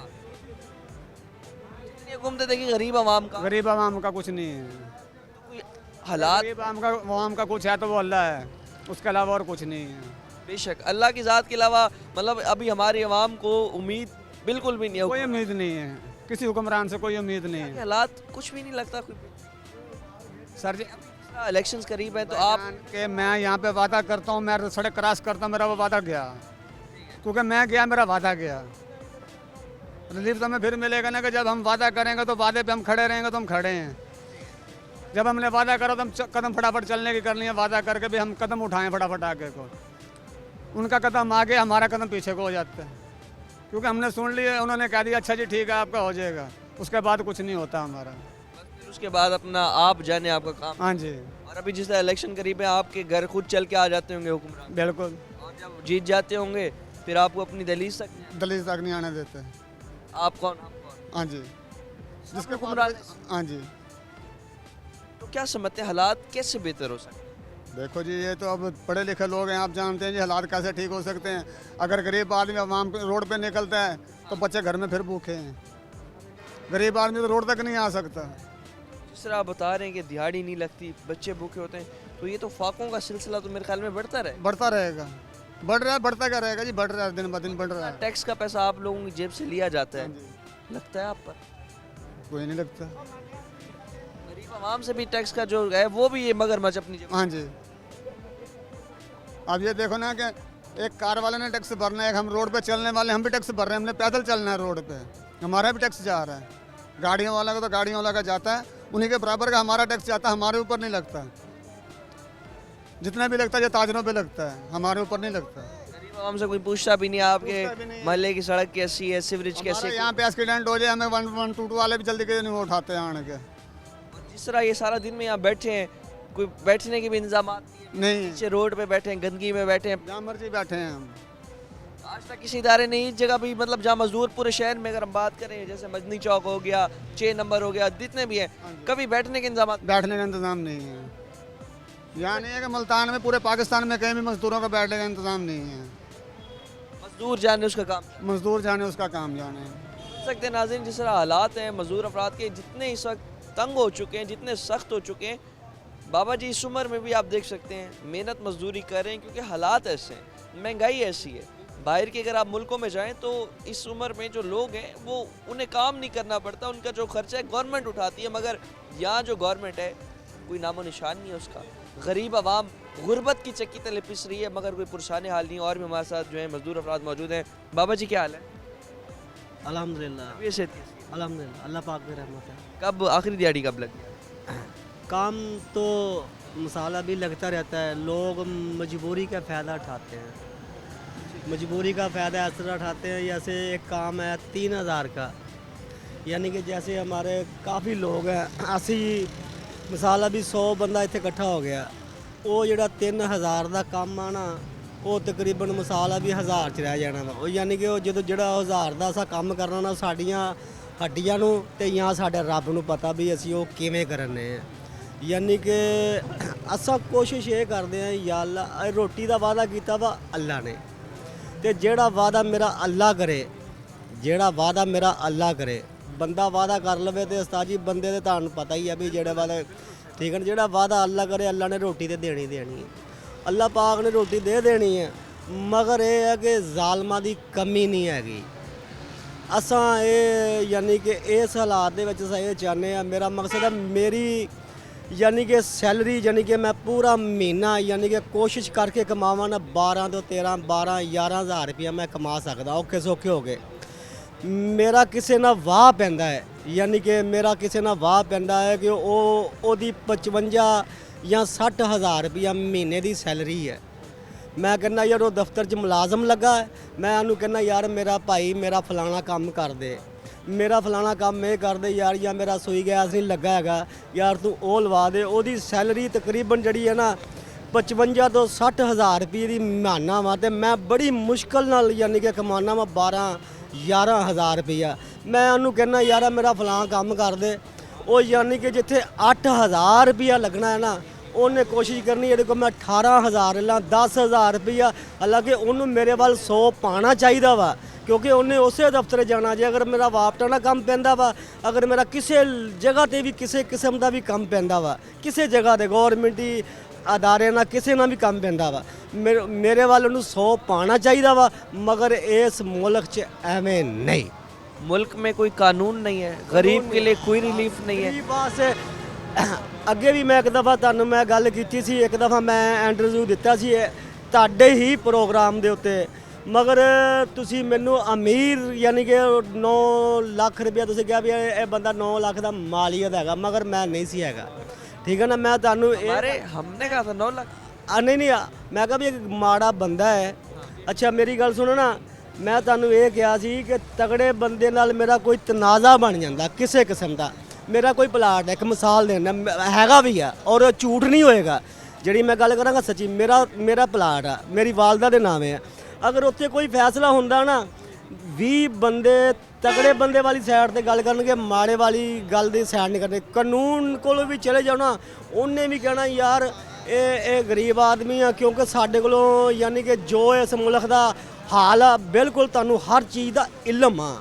A: जितनी हुकूमतें देखी गरीब आवाम का,
F: गरीब आवाम का कुछ नहीं है।
A: कोई हालात।
F: गरीब आवाम का कुछ है तो वो अल्लाह है, उसके अलावा और कुछ नहीं है।
A: बेशक अल्लाह की ज़ात के अलावा मतलब अभी हमारी आवाम को उम्मीद बिल्कुल भी नहीं है।
F: कोई उम्मीद नहीं है, किसी हुक्मरान से कोई उम्मीद नहीं है।
A: हालात कुछ भी नहीं लगता कोई।
F: सर जी
A: इलेक्शंस करीब है तो आप
F: के मैं यहाँ पे वादा करता हूँ, मैं सड़क क्रॉस करता हूँ, मेरा वो वादा गया, क्योंकि मैं गया मेरा वादा गया। रिलीफ तो हमें फिर मिलेगा ना कि जब हम वादा करेंगे तो वादे पे हम खड़े रहेंगे, तो हम खड़े हैं। जब हमने वादा करा तो हम कदम फटाफट चलने की करनी है, वादा करके भी हम कदम उठाएं फटाफट आगे को। उनका कदम आगे, हमारा कदम पीछे को हो जाता है, क्योंकि हमने सुन लिया, उन्होंने कह दिया अच्छा जी ठीक है आपका हो जाएगा, उसके बाद कुछ नहीं होता हमारा।
A: फिर उसके बाद अपना आप जाने आपका काम।
F: हाँ जी
A: और अभी जिस तरह इलेक्शन करीब है, आपके घर खुद चल के आ जाते होंगे हुक्मरान,
F: बिल्कुल,
A: और जब जीत जाते होंगे फिर आपको अपनी दहलीज तक नहीं
F: दलित तक नहीं आने देते।
A: आना। आप कौन?
F: हाँ जी, जिसके
A: हुक्मरान।
F: हाँ जी।
A: तो क्या समझते हैं हालात कैसे बेहतर हो सकते हैं?
F: देखो जी, ये तो अब पढ़े लिखे लोग हैं, आप जानते हैं जी हालात कैसे ठीक हो सकते हैं। अगर गरीब आदमी आवाम रोड पे निकलता है तो बच्चे घर में फिर भूखे हैं, गरीब आदमी तो रोड तक नहीं आ सकता।
A: जिस तरह आप बता रहे हैं कि दिहाड़ी नहीं लगती, बच्चे भूखे होते हैं, तो ये तो फाकों का सिलसिला तो मेरे ख्याल में बढ़ता रहे।
F: बढ़ता रहेगा, बढ़ रहा है, बढ़ता क्या रहेगा जी, बढ़ रहा है, दिन ब दिन बढ़ रहा है।
A: टैक्स का पैसा आप लोगों की जेब से लिया जाता है,
F: हाँ जी।
A: लगता है आप पर?
F: कोई नहीं लगता।
A: गरीब आवाम से भी टैक्स का जो है वो भी ये मगरमच्छ अपनी जेब।
F: हाँ जी, अब ये देखो ना कि एक कार वाले ने टैक्स भरना है, एक हम रोड पे चलने वाले हम भी टैक्स भर रहे हैं, हमने पैदल चलना है रोड पे, हमारा भी टैक्स जा रहा है। गाड़ियों वाला का तो गाड़ियों वाला का जाता है, उन्हीं के बराबर का हमारा टैक्स जाता है, हमारे ऊपर नहीं लगता। जितना भी लगता है ये ताजरों पे लगता है, हमारे ऊपर नहीं लगता।
A: गरीब आवाम से कोई पूछता भी नहीं आपके
F: पूछता भी नहीं है।
A: मोहल्ले की सड़क कैसी है, सीवरेज कैसी
F: हमारे
A: है?
F: यहाँ पे एक्सीडेंट हो जाए, हमें 112 वाले भी जल्दी के नहीं उठाते हैं आने के।
A: और जिस तरह ये सारा दिन में यहाँ बैठे हैं, कोई बैठने के भी इंतजाम
F: नहीं,
A: नीचे रोड पे बैठे हैं, गंदगी में बैठे हैं।
F: जहाँ मर्जी बैठे हैं हम।
A: आज तक किसी इदारे ने इस जगह भी, मतलब जहाँ मजदूर पूरे शहर में अगर हम बात करें, जैसे मदनी चौक हो गया, 6 नंबर हो गया, जितने भी हैं, कभी बैठने के इंतजाम?
F: बैठने का इंतजाम नहीं है। यहाँ नहीं है कि मुल्तान में, पूरे पाकिस्तान में कहीं भी मजदूरों का बैठने का इंतजाम नहीं है।
A: मजदूर जाने उसका काम।
F: मजदूर जाने उसका काम जाने।
A: देख सकते हैं नाज़रीन, जिस तरह हालात हैं मजदूर अफराद के, जितने इस वक्त तंग हो चुके हैं, जितने सख्त हो चुके हैं। बाबा जी इस उम्र में भी आप देख सकते हैं मेहनत मजदूरी कर रहे हैं, क्योंकि हालात ऐसे हैं, महंगाई ऐसी है। बाहर के अगर आप मुल्कों में जाएं तो इस उम्र में जो लोग हैं वो उन्हें काम नहीं करना पड़ता, उनका जो खर्चा है गवर्नमेंट उठाती है। मगर यहाँ जो गवर्नमेंट है कोई नामो निशान नहीं है उसका। गरीब आवाम गुर्बत की चक्की तले पिस रही है, मगर कोई पुरसाने हाल नहीं। और भी हमारे साथ जो है मजदूर अफराद मौजूद हैं। बाबा जी क्या हाल है?
H: अल्हम्दुलिल्लाह,
A: वैसे
H: अल्हम्दुलिल्लाह, अल्लाह पाक की रहमत है।
A: कब आखिरी दिहाड़ी कब लगी?
H: काम तो मसाला भी लगता रहता है, लोग मजबूरी का फ़ायदा उठाते हैं। मजबूरी का फ़ायदा इस तरह उठाते हैं, जैसे एक काम है 3000 का, यानी कि जैसे हमारे काफ़ी लोग हैं, ऐसे ही मसाला भी 100 बंदा इतने इकट्ठा हो गया, वो ਜਿਹੜਾ 3000 ਦਾ ਕੰਮ ਆ ਨਾ, ਉਹ ਤਕਰੀਬਨ ਮਸਾਲਾ ਵੀ 1000 ਚ ਰਹਿ ਜਾਣਾ ਵਾ। ਉਹ ਯਾਨੀ ਕਿ ਉਹ ਜਦੋਂ ਜਿਹੜਾ 1000 ਦਾ ਅਸਾਂ ਕੰਮ ਕਰਨਾ ਨਾ, ਸਾਡੀਆਂ ਹੱਡੀਆਂ ਨੂੰ ਤੇ ਜਾਂ ਸਾਡੇ ਰੱਬ ਨੂੰ ਪਤਾ ਵੀ ਅਸੀਂ ਉਹ ਕਿਵੇਂ ਕਰਨੇ ਆ। ਯਾਨੀ ਕਿ ਅਸਾਂ ਕੋਸ਼ਿਸ਼ ਇਹ ਕਰਦੇ ਆ, ਯਾ ਅੱਲਾ ਇਹ ਰੋਟੀ ਦਾ ਵਾਅਦਾ ਕੀਤਾ ਵਾ ਅੱਲਾ ਨੇ, ਤੇ ਜਿਹੜਾ ਵਾਅਦਾ ਮੇਰਾ ਅੱਲਾ ਕਰੇ, ਜਿਹੜਾ ਵਾਅਦਾ ਮੇਰਾ ਅੱਲਾ ਕਰੇ, ਬੰਦਾ ਵਾਅਦਾ ਕਰ ਲਵੇ ਤੇ ਉਸਤਾਦ ਜੀ ਬੰਦੇ ਦੇ ਤੁਹਾਨੂੰ ਪਤਾ ਹੀ ਆ ਵੀ ਜਿਹੜੇ ਵਾਅਦਾ ठीक है, ਜਿਹੜਾ ਵਾਅਦਾ ਅੱਲਾ ਕਰੇ ਅੱਲਾ ਨੇ ਰੋਟੀ ਤੇ ਦੇਣੀ ਦੇਣੀ ਹੈ, ਅੱਲਾ ਪਾਕ ਨੇ ਰੋਟੀ ਦੇ ਦੇਣੀ ਹੈ। ਮਗਰ ਇਹ ਹੈ ਕਿ ਜ਼ਾਲਮਾਂ ਦੀ ਕਮੀ ਨਹੀਂ ਹੈਗੀ। ਅਸਾਂ ਇਹ ਯਾਨੀ ਕਿ ਇਸ ਹਾਲਾਤ ਦੇ ਵਿੱਚ ਅਸੀਂ ਇਹ ਚਾਹੁੰਦੇ ਆ, ਮੇਰਾ ਮਕਸਦ ਹੈ ਮੇਰੀ ਯਾਨੀ ਕਿ ਸੈਲਰੀ, ਯਾਨੀ ਕਿ ਮੈਂ ਪੂਰਾ ਮਹੀਨਾ ਯਾਨੀ ਕਿ ਕੋਸ਼ਿਸ਼ ਕਰਕੇ ਕਮਾਵਾਂ ਨਾ 12 ਤੋਂ 13 12 11000 ਰੁਪਇਆ ਮੈਂ ਕਮਾ ਸਕਦਾ ਔਖੇ ਸੌਖੇ ਹੋ ਗਏ। ਮੇਰਾ ਕਿਸੇ ਨਾਲ ਵਾਹ ਪੈਂਦਾ ਹੈ, ਯਾਨੀ ਕਿ ਮੇਰਾ ਕਿਸੇ ਨਾਲ ਵਾਹ ਪੈਂਦਾ ਹੈ ਕਿ ਉਹਦੀ 55 ਜਾਂ 60000 ਰੁਪਇਆ ਮਹੀਨੇ ਦੀ ਸੈਲਰੀ ਹੈ। ਮੈਂ ਕਹਿੰਦਾ ਯਾਰ ਉਹ ਦਫ਼ਤਰ 'ਚ ਮੁਲਾਜ਼ਮ ਲੱਗਾ ਹੈ, ਮੈਂ ਉਹਨੂੰ ਕਹਿੰਦਾ ਯਾਰ ਮੇਰਾ ਭਾਈ ਮੇਰਾ ਫਲਾਣਾ ਕੰਮ ਕਰ ਦੇ, ਮੇਰਾ ਫਲਾਣਾ ਕੰਮ ਇਹ ਕਰ ਦੇ ਯਾਰ, ਜਾਂ ਮੇਰਾ ਸੂਈ ਗੈਸ ਨਹੀਂ ਲੱਗਾ ਹੈਗਾ ਯਾਰ ਤੂੰ ਉਹ ਲਵਾ ਦੇ। ਉਹਦੀ ਸੈਲਰੀ ਤਕਰੀਬਨ ਜਿਹੜੀ ਹੈ ਨਾ 55 ਤੋਂ 60000 ਰੁਪਏ ਦੀ ਮਹੀਨਾ ਵਾ, ਤੇ ਮੈਂ ਬੜੀ ਮੁਸ਼ਕਲ ਨਾਲ ਯਾਨੀ ਕਿ ਕਮਾਉਣਾ ਵਾ 12-11000 ਰੁਪਇਆ। ਮੈਂ ਉਹਨੂੰ ਕਹਿੰਦਾ ਯਾਰ ਮੇਰਾ ਫਲਾਣਾ ਕੰਮ ਕਰ ਦੇ, ਉਹ ਯਾਨੀ ਕਿ ਜਿੱਥੇ 8000 ਰੁਪਇਆ ਲੱਗਣਾ ਹੈ ਨਾ, ਉਹਨੇ ਕੋਸ਼ਿਸ਼ ਕਰਨੀ ਇਹਦੇ ਕੋਲ ਮੈਂ 18000 ਲਾਂ 10000 ਰੁਪਇਆ। ਹਾਲਾਂਕਿ ਉਹਨੂੰ ਮੇਰੇ ਵੱਲ 100 ਪਾਉਣਾ ਚਾਹੀਦਾ ਵਾ, ਕਿਉਂਕਿ ਉਹਨੇ ਉਸੇ ਦਫ਼ਤਰ ਜਾਣਾ। ਜੇ ਅਗਰ ਮੇਰਾ ਵਾਪਟਾ ਦਾ ਕੰਮ ਪੈਂਦਾ ਵਾ, ਅਗਰ ਮੇਰਾ ਕਿਸੇ ਜਗ੍ਹਾ ਤੇ ਵੀ ਕਿਸੇ ਕਿਸਮ ਦਾ ਵੀ ਕੰਮ ਪੈਂਦਾ ਵਾ, ਕਿਸੇ ਜਗ੍ਹਾ ਤੇ ਗੌਰਮੈਂਟੀ ਅਦਾਰੇ ਨਾਲ ਕਿਸੇ ਨਾਲ ਵੀ ਕੰਮ ਪੈਂਦਾ ਵਾ, ਮੇਰੇ ਵੱਲ ਉਹਨੂੰ 100 ਪਾਉਣਾ ਚਾਹੀਦਾ ਵਾ। ਮਗਰ ਇਸ ਮੁਲਕ 'ਚ ਐਵੇਂ ਨਹੀਂ।
A: मुल्क में कोई कानून नहीं है, गरीब के लिए कोई रिलीफ नहीं है।
H: बस ਅੱਗੇ ਵੀ ਮੈਂ ਇੱਕ ਦਫਾ ਤੁਹਾਨੂੰ ਮੈਂ ਗੱਲ ਕੀਤੀ ਸੀ, ਇੱਕ ਦਫਾ ਮੈਂ ਇੰਟਰਵਿਊ ਦਿੱਤਾ ਸੀ ਤੁਹਾਡੇ ਹੀ ਪ੍ਰੋਗਰਾਮ ਦੇ ਉੱਤੇ, ਮਗਰ ਤੁਸੀਂ ਮੈਨੂੰ ਅਮੀਰ ਯਾਨੀ ਕਿ 9 ਲੱਖ ਰੁਪਇਆ ਤੁਸੀਂ ਕਿਹਾ ਵੀ ਇਹ ਬੰਦਾ 9 ਲੱਖ ਦਾ ਮਾਲੀਅਤ ਹੈਗਾ, ਮਗਰ ਮੈਂ ਨਹੀਂ ਸੀ ਹੈਗਾ। ਠੀਕ ਹੈ ਨਾ, ਮੈਂ ਤੁਹਾਨੂੰ
A: हमने कहा था 9 लाख।
H: नहीं मैं कहा भी एक माड़ा बंदा है, ਅੱਛਾ ਮੇਰੀ ਗੱਲ ਸੁਣੋ ਨਾ, ਮੈਂ ਤੁਹਾਨੂੰ ਇਹ ਕਿਹਾ ਸੀ ਕਿ ਤਗੜੇ ਬੰਦੇ ਨਾਲ ਮੇਰਾ ਕੋਈ ਤਨਾਜ਼ਾ ਬਣ ਜਾਂਦਾ ਕਿਸੇ ਕਿਸਮ ਦਾ। ਮੇਰਾ ਕੋਈ ਪਲਾਟ ਹੈ, ਇੱਕ ਮਿਸਾਲ ਦੇਣਾ ਹੈਗਾ ਵੀ ਆ ਔਰ ਝੂਠ ਨਹੀਂ ਹੋਏਗਾ, ਜਿਹੜੀ ਮੈਂ ਗੱਲ ਕਰਾਂਗਾ ਸੱਚੀ। ਮੇਰਾ ਪਲਾਟ ਆ, ਮੇਰੀ ਵਾਲਦਾ ਦੇ ਨਾਮ ਹੈ। ਅਗਰ ਉੱਥੇ ਕੋਈ ਫੈਸਲਾ ਹੁੰਦਾ ਨਾ, 20 ਬੰਦੇ ਤਗੜੇ ਬੰਦੇ ਵਾਲੀ ਸਾਈਡ ਤੇ ਗੱਲ ਕਰਨਗੇ, ਮਾੜੇ ਵਾਲੀ ਗੱਲ ਦੀ ਸਾਈਡ ਨਹੀਂ ਕਰਨੀ। ਕਾਨੂੰਨ ਕੋਲ ਵੀ ਚਲੇ ਜਾਓ ਨਾ, ਉਹਨੇ ਵੀ ਕਹਿਣਾ ਯਾਰ ਇਹ ਗਰੀਬ ਆਦਮੀ ਆ, ਕਿਉਂਕਿ ਸਾਡੇ ਕੋਲੋਂ ਯਾਨੀ ਕਿ ਜੋ ਇਸ ਮੁਲਕ ਦਾ ਹਾਲ ਆ, ਬਿਲਕੁਲ ਤੁਹਾਨੂੰ ਹਰ ਚੀਜ਼ ਦਾ ਇਲਮ ਆ।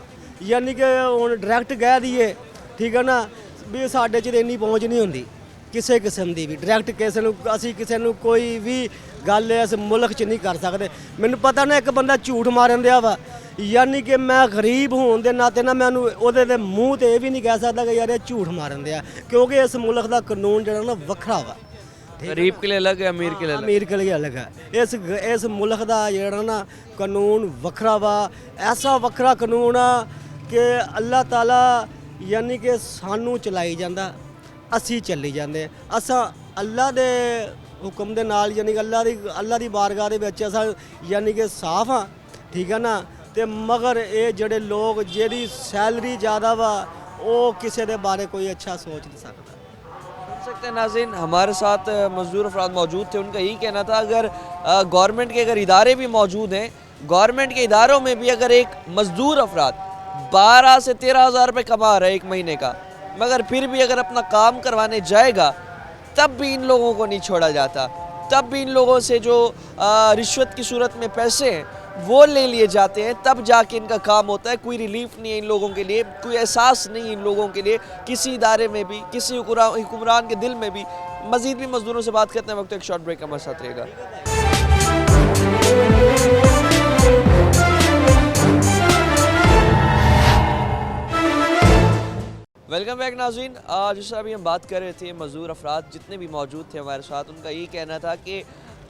H: ਯਾਨੀ ਕਿ ਹੁਣ ਡਾਇਰੈਕਟ ਕਹਿ ਦਈਏ, ਠੀਕ ਹੈ ਨਾ, ਵੀ ਸਾਡੇ 'ਚ ਇੰਨੀ ਪਹੁੰਚ ਨਹੀਂ ਹੁੰਦੀ ਕਿਸੇ ਕਿਸਮ ਦੀ ਵੀ। ਡਾਇਰੈਕਟ ਅਸੀਂ ਕਿਸੇ ਨੂੰ ਕੋਈ ਵੀ ਗੱਲ ਇਸ ਮੁਲਕ 'ਚ ਨਹੀਂ ਕਰ ਸਕਦੇ। ਮੈਨੂੰ ਪਤਾ ਨਾ ਇੱਕ ਬੰਦਾ ਝੂਠ ਮਾਰਨ ਦਿਆ ਵਾ, ਯਾਨੀ ਕਿ ਮੈਂ ਗਰੀਬ ਹੋਣ ਦੇ ਨਾਤੇ ਨਾ ਮੈਂ ਉਹਨੂੰ ਉਹਦੇ ਦੇ ਮੂੰਹ ਤੇ ਇਹ ਵੀ ਨਹੀਂ ਕਹਿ ਸਕਦਾ ਕਿ ਯਾਰ ਇਹ ਝੂਠ ਮਾਰਨ ਦਿਆ, ਕਿਉਂਕਿ ਇਸ ਮੁਲਕ ਦਾ ਕਾਨੂੰਨ ਜਿਹੜਾ ਨਾ ਵੱਖਰਾ ਵਾ।
A: गरीब के लिए अलग है, अमीर के लिए अलग।
H: अमीर के लिए अलग है। इस मुल्क का ਜਿਹੜਾ ਨਾ ਕਾਨੂੰਨ ਵੱਖਰਾ ਵਾ, ਐਸਾ ਵੱਖਰਾ ਕਾਨੂੰਨ ਆ ਕਿ ਅੱਲਾਹ ਤਾਲਾ ਯਾਨੀ ਕਿ ਸਾਨੂੰ ਚਲਾਈ ਜਾਂਦਾ, ਅਸੀਂ ਚੱਲੀ ਜਾਂਦੇ। ਅਸਾਂ ਅੱਲਾਹ ਦੇ ਹੁਕਮ ਦੇ ਨਾਲ ਯਾਨੀ ਕਿ ਅੱਲਾਹ ਦੀ ਬਾਰਗਾਹ ਦੇ ਵਿੱਚ ਅਸਾਂ ਯਾਨੀ ਕਿ ਸਾਫ਼ ਆ, ਠੀਕ ਹੈ ਨਾ। ਤੇ ਮਗਰ ਇਹ ਜਿਹੜੇ ਲੋਕ ਜਿਹਦੀ ਸੈਲਰੀ ਜ਼ਿਆਦਾ ਵਾ, ਉਹ ਕਿਸੇ ਦੇ ਬਾਰੇ ਕੋਈ अच्छा सोच नहीं सकता।
A: सकते हैं नाज़रीन, हमारे साथ मजदूर अफराद मौजूद थे। उनका यही कहना था अगर गवर्नमेंट के अगर इदारे भी मौजूद हैं, गवर्नमेंट के इदारों में भी अगर एक मजदूर अफराद 12 से 13 हज़ार रुपये कमा रहे एक महीने का, मगर फिर भी अगर अपना काम करवाने जाएगा तब भी इन लोगों को नहीं छोड़ा जाता, तब भी इन लोगों से जो रिश्वत की सूरत में पैसे हैं वो ले लिए जाते हैं, तब जाके इनका काम होता है। कोई रिलीफ नहीं है इन लोगों के लिए, कोई एहसास नहीं इन लोगों के लिए किसी इदारे में भी, किसी हुक्मरान के दिल में भी। मज़ीद भी मज़दूरों से बात करते हैं, वक्त एक शॉर्ट ब्रेक हमारे साथ रहेगा। वेलकम बैक नाज़रीन। जिस तरह अभी हम बात कर रहे थे, मज़दूर अफराद जितने भी मौजूद थे हमारे साथ, उनका यही कहना था कि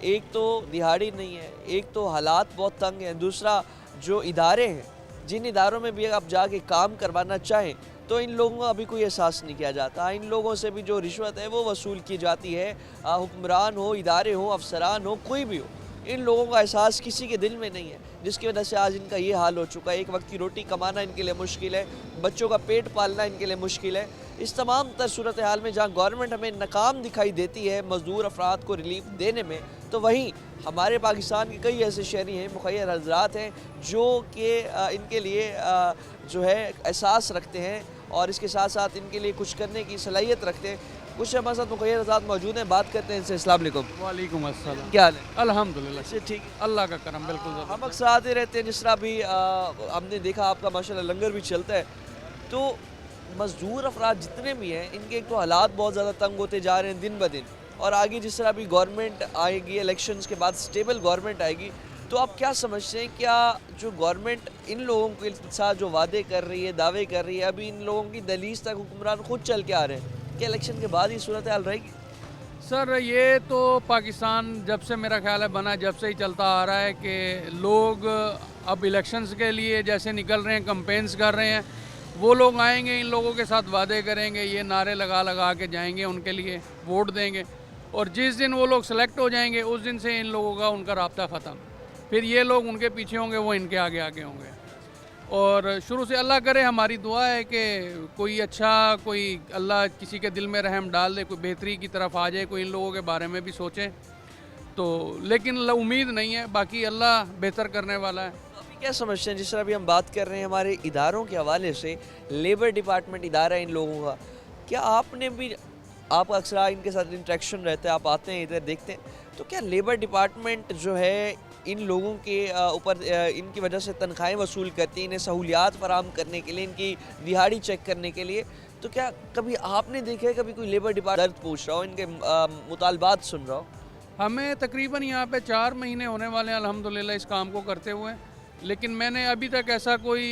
A: एक तो दिहाड़ी नहीं है, एक तो हालात बहुत तंग हैं, दूसरा जो इदारे हैं, जिन इदारों में भी आप जाके काम करवाना चाहें तो इन लोगों का अभी कोई एहसास नहीं किया जाता। इन लोगों से भी जो रिश्वत है वो वसूल की जाती है। हुक्मरान हो, इदारे हो, अफसरान हो, कोई भी हो, इन लोगों का एहसास किसी के दिल में नहीं है, जिसकी वजह से आज इनका ये हाल हो चुका है। एक वक्त की रोटी कमाना इनके लिए मुश्किल है, बच्चों का पेट पालना इनके लिए मुश्किल है। इस तमाम तर सूरत हाल में जहाँ गवर्नमेंट हमें नाकाम दिखाई देती है मज़दूर अफराद को रिलीफ देने में, तो वहीं हमारे पाकिस्तान के कई ऐसे शहरी हैं, मुखय्यर हज़रात हैं जो कि इनके लिए जो है एहसास रखते हैं और इसके साथ साथ इनके लिए कुछ करने की सलाहियत रखते हैं। कुछ हमारे साथ मुखय्यर हज़रात मौजूद हैं, बात करते हैं इनसे। अस्सलाम वालेकुम।
I: वालेकुम अस्सलाम।
A: क्या हाल है?
I: अल्हम्दुलिल्लाह
A: से ठीक,
I: अल्लाह का करम। बिल्कुल
A: हम अक्सर आते रहते हैं, जिस तरह अभी हमने देखा आपका माशाल्लाह लंगर भी चलता है, तो मज़दूर अफराद जितने भी हैं इनके एक तो हालात बहुत ज़्यादा तंग होते जा रहे हैं दिन ब दिन, और आगे जिस तरह अभी गवर्नमेंट आएगी, इलेक्शंस के बाद स्टेबल गवर्नमेंट आएगी, तो आप क्या समझते हैं, क्या जो गवर्नमेंट इन लोगों के साथ जो वादे कर रही है, दावे कर रही है, अभी इन लोगों की दहलीज तक हुक्मरान खुद चल के आ रहे हैं, क्या इलेक्शन के बाद ये सूरत हाल रहेगी?
I: सर ये तो पाकिस्तान जब से मेरा ख्याल है बना, जब से ही चलता आ रहा है कि लोग अब इलेक्शंस के लिए जैसे निकल रहे हैं, कंपेन्स कर रहे हैं, वो लोग आएंगे, इन लोगों के साथ वादे करेंगे, ये नारे लगा लगा के जाएंगे, उनके लिए वोट देंगे, और जिस दिन वो लोग सेलेक्ट हो जाएंगे उस दिन से इन लोगों का उनका राब्ता ख़त्म। फिर ये लोग उनके पीछे होंगे, वो इनके आगे आगे होंगे। और शुरू से अल्लाह करे, हमारी दुआ है कि कोई अच्छा, कोई अल्लाह किसी के दिल में रहम डाल दे, कोई बेहतरी की तरफ आ जाए, कोई इन लोगों के बारे में भी सोचे, तो लेकिन उम्मीद नहीं है, बाकी अल्लाह बेहतर करने वाला है।
A: अभी क्या समझते हैं, जिस तरह अभी हम बात कर रहे हैं हमारे इदारों के हवाले से, लेबर डिपार्टमेंट इदारा इन लोगों का, क्या आपने भी, आप अक्सर इनके साथ इंटरेक्शन रहता है, आप आते हैं इधर देखते हैं, तो क्या लेबर डिपार्टमेंट जो है इन लोगों के ऊपर इनकी वजह से तनख्वाहें वसूल करती है, इन्हें सहूलियात फराम करने के लिए, इनकी दिहाड़ी चेक करने के लिए, तो क्या कभी आपने देखा है कभी कोई लेबर डिपार्टमेंट दर्द पूछ रहा हो, इनके मुतालबात सुन रहा हो?
I: हमें तकरीबन यहाँ पे 4 महीने होने वाले हैं अल्हम्दुलिल्लाह इस काम को करते हुए, लेकिन मैंने अभी तक ऐसा कोई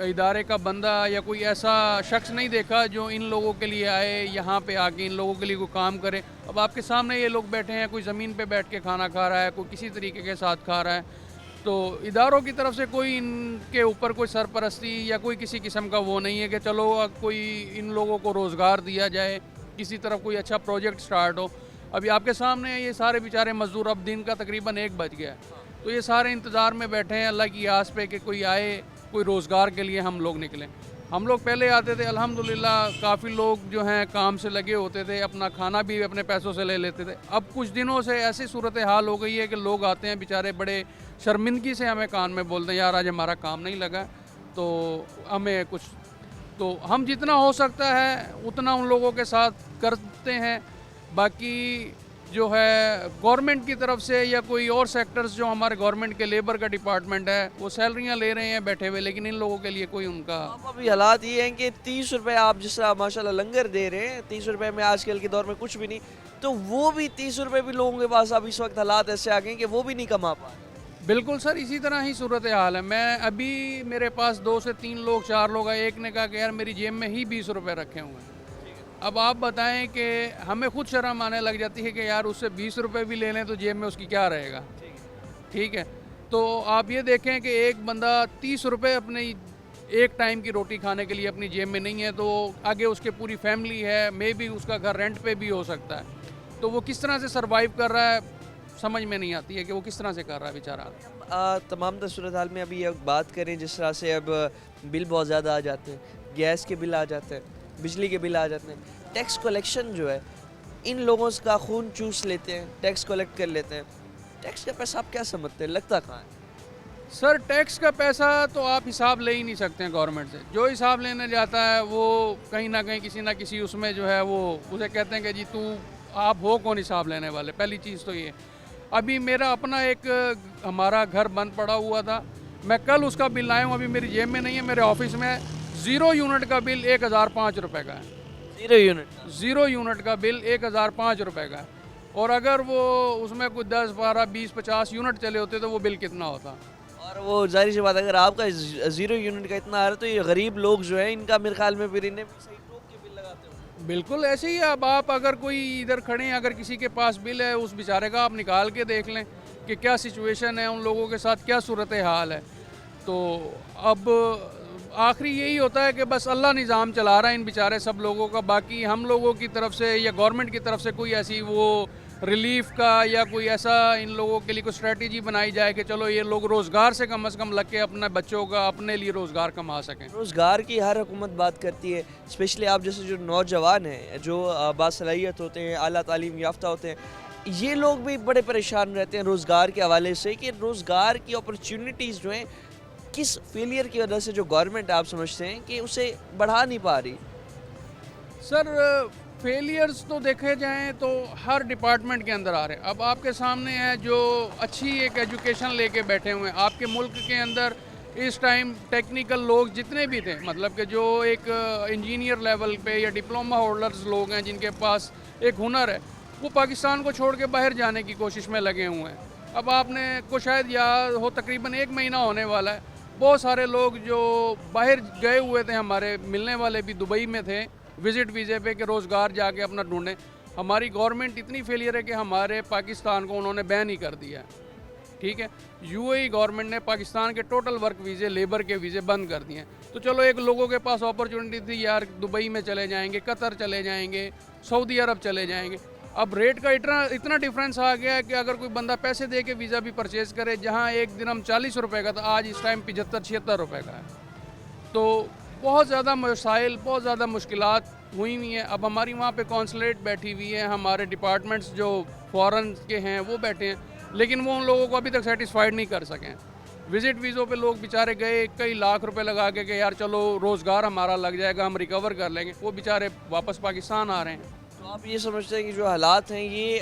I: इदारे का बंदा या कोई ऐसा शख्स नहीं देखा जो इन लोगों के लिए आए, यहाँ पे आके इन लोगों के लिए कोई काम करे। अब आपके सामने ये लोग बैठे हैं, कोई ज़मीन पे बैठ के खाना खा रहा है, कोई किसी तरीके के साथ खा रहा है, तो इदारों की तरफ से कोई इनके ऊपर कोई सरपरस्ती या कोई किसी किस्म का वो नहीं है कि चलो कोई इन लोगों को रोज़गार दिया जाए, किसी तरफ कोई अच्छा प्रोजेक्ट स्टार्ट हो। अभी आपके सामने ये सारे बेचारे मज़दूर, अब दिन का तकरीबन 1 बज गया है, तो ये सारे इंतज़ार में बैठे हैं अल्लाह की आस पे कि कोई आए, कोई रोज़गार के लिए हम लोग निकलें। हम लोग पहले आते थे, अल्हम्दुलिल्लाह काफ़ी लोग जो हैं काम से लगे होते थे, अपना खाना भी अपने पैसों से ले लेते थे। अब कुछ दिनों से ऐसी सूरत हाल हो गई है कि लोग आते हैं बेचारे बड़े शर्मिंदगी से हमें कान में बोलते हैं यार आज हमारा काम नहीं लगा, तो हमें कुछ, तो हम जितना हो सकता है उतना उन लोगों के साथ करते हैं। बाकी जो है गवर्नमेंट की तरफ से या कोई और सेक्टर्स जो हमारे गवर्नमेंट के लेबर का डिपार्टमेंट है वो सैलरियाँ ले रहे हैं बैठे हुए, लेकिन इन लोगों के लिए कोई उनका
A: अब अभी हालात ये हैं कि 30 रुपए आप जिस तरह माशाल्लाह लंगर दे रहे हैं, 30 रुपए में आजकल के दौर में कुछ भी नहीं, तो वो भी 30 रुपए भी लोगों के पास अब इस वक्त हालात ऐसे आ गए हैं कि वो भी नहीं कमा पा रहे।
I: बिल्कुल सर, इसी तरह ही सूरत हाल है। मैं अभी मेरे पास 2 से 3 लोग 4 लोग आए, एक ने कहा कि यार मेरी जेब में ही 20 रुपये रखे हुए हैं। अब आप बताएं कि हमें खुद शर्म आने लग जाती है कि यार उससे 20 रुपये भी ले लें तो जेब में उसकी क्या रहेगा। ठीक है, तो आप ये देखें कि एक बंदा 30 रुपये अपने एक टाइम की रोटी खाने के लिए अपनी जेब में नहीं है, तो आगे उसके पूरी फैमिली है, मे भी उसका घर रेंट पे भी हो सकता है, तो वो किस तरह से सरवाइव कर रहा है समझ में नहीं आती है कि वो किस तरह से कर रहा है बेचारा।
A: तमाम सूरत हाल में अभी एक बात करें जिस तरह से अब बिल बहुत ज़्यादा आ जाते हैं, गैस के बिल आ जाते हैं, बिजली के बिल आ जाते हैं, टैक्स कलेक्शन जो है इन लोगों का खून चूस लेते हैं, टैक्स कलेक्ट कर लेते हैं। टैक्स का पैसा आप क्या समझते हैं, लगता कहाँ है?
I: सर टैक्स का पैसा तो आप हिसाब ले ही नहीं सकते हैं गवर्नमेंट से। जो हिसाब लेने जाता है वो कहीं ना किसी उसमें जो है वो उसे कहते हैं कि जी तू आप हो कौन हिसाब लेने वाले। पहली चीज़ तो ये, अभी मेरा अपना एक हमारा घर बंद पड़ा हुआ था, मैं कल उसका बिल लाया हूँ, अभी मेरी जेब में नहीं है, मेरे ऑफिस में 0 यूनिट का बिल 1005 रुपये का है। 0 यूनिट का बिल 1005 रुपये का है, और अगर वो उसमें कुछ 10, 12, 20, 50 यूनिट चले होते तो वो बिल कितना होता।
A: और वो जाहिर सी बात, अगर आपका 0 यूनिट का इतना आ रहा है तो ये गरीब लोग जो है इनका मेरे ख्याल में फिर इन्हें सही ठोक के बिल लगाते हो।
I: बिल्कुल ऐसे ही। अब आप अगर कोई इधर खड़े हैं, अगर किसी के पास बिल है, उस बेचारे का आप निकाल के देख लें कि क्या सिचुएशन है, उन लोगों के साथ क्या सूरत हाल है। तो अब आखिरी यही होता है कि बस अल्लाह निज़ाम चला रहा है इन बेचारे सब लोगों का। बाकी हम लोगों की तरफ से या गवर्नमेंट की तरफ से कोई ऐसी वो रिलीफ का या कोई ऐसा इन लोगों के लिए कोई स्ट्रेटजी बनाई जाए कि चलो ये लोग रोज़गार से कम लग के अपने बच्चों का अपने लिए रोज़गार कमा सकें।
A: रोज़गार की हर हुकूमत बात करती है, स्पेशली आप जैसे जो नौजवान हैं जो बासलाहियत होते हैं, आला तालीम याफ्ता होते हैं, ये लोग भी बड़े परेशान रहते हैं रोज़गार के हवाले से कि रोज़गार की अपॉर्चुनिटीज़ जो हैं किस फेलियर की वजह से जो गवर्नमेंट आप समझते हैं कि उसे बढ़ा नहीं पा रही।
I: सर फेलियर्स तो देखे जाएं तो हर डिपार्टमेंट के अंदर आ रहे हैं। अब आपके सामने है जो अच्छी एक एजुकेशन लेके बैठे हुए हैं आपके मुल्क के अंदर इस टाइम टेक्निकल लोग जितने भी थे, मतलब कि जो एक इंजीनियर लेवल पे या डिप्लोमा होल्डर्स लोग हैं जिनके पास एक हुनर है, वो पाकिस्तान को छोड़ के बाहर जाने की कोशिश में लगे हुए हैं। अब आपने को शायद याद हो तकरीबन 1 महीना होने वाला है, बहुत सारे लोग जो बाहर गए हुए थे, हमारे मिलने वाले भी दुबई में थे विज़िट वीज़े पे कि रोज़गार जाके अपना ढूंढें। हमारी गवर्नमेंट इतनी फेलियर है कि हमारे पाकिस्तान को उन्होंने बैन ही कर दिया है। ठीक है, यूएई गवर्नमेंट ने पाकिस्तान के टोटल वर्क वीज़े, लेबर के वीज़े बंद कर दिए हैं। तो चलो एक लोगों के पास अपॉर्चुनिटी थी यार, दुबई में चले जाएंगे, कतर चले जाएंगे, सऊदी अरब चले जाएंगे। अब रेट का इतना डिफरेंस आ गया है कि अगर कोई बंदा पैसे दे के वीज़ा भी परचेज़ करे, जहाँ एक दिरहम 40 रुपये का था, आज इस टाइम 75-76 रुपये का है। तो बहुत ज़्यादा मसाइल, बहुत ज़्यादा मुश्किलात हुई हुई हैं। अब हमारी वहाँ पे कौंसलेट बैठी हुई है, हमारे डिपार्टमेंट्स जो फ़ॉरेन के हैं वो बैठे हैं, लेकिन वो उन लोगों को अभी तक सेटिस्फाइड नहीं कर सकें। विज़िट वीज़ों पे लोग बेचारे गए कई लाख रुपए लगा के कि यार चलो रोज़गार हमारा लग जाएगा, हम रिकवर कर लेंगे, वो बेचारे वापस पाकिस्तान आ रहे हैं।
A: तो आप ये समझते हैं कि जो हालात हैं ये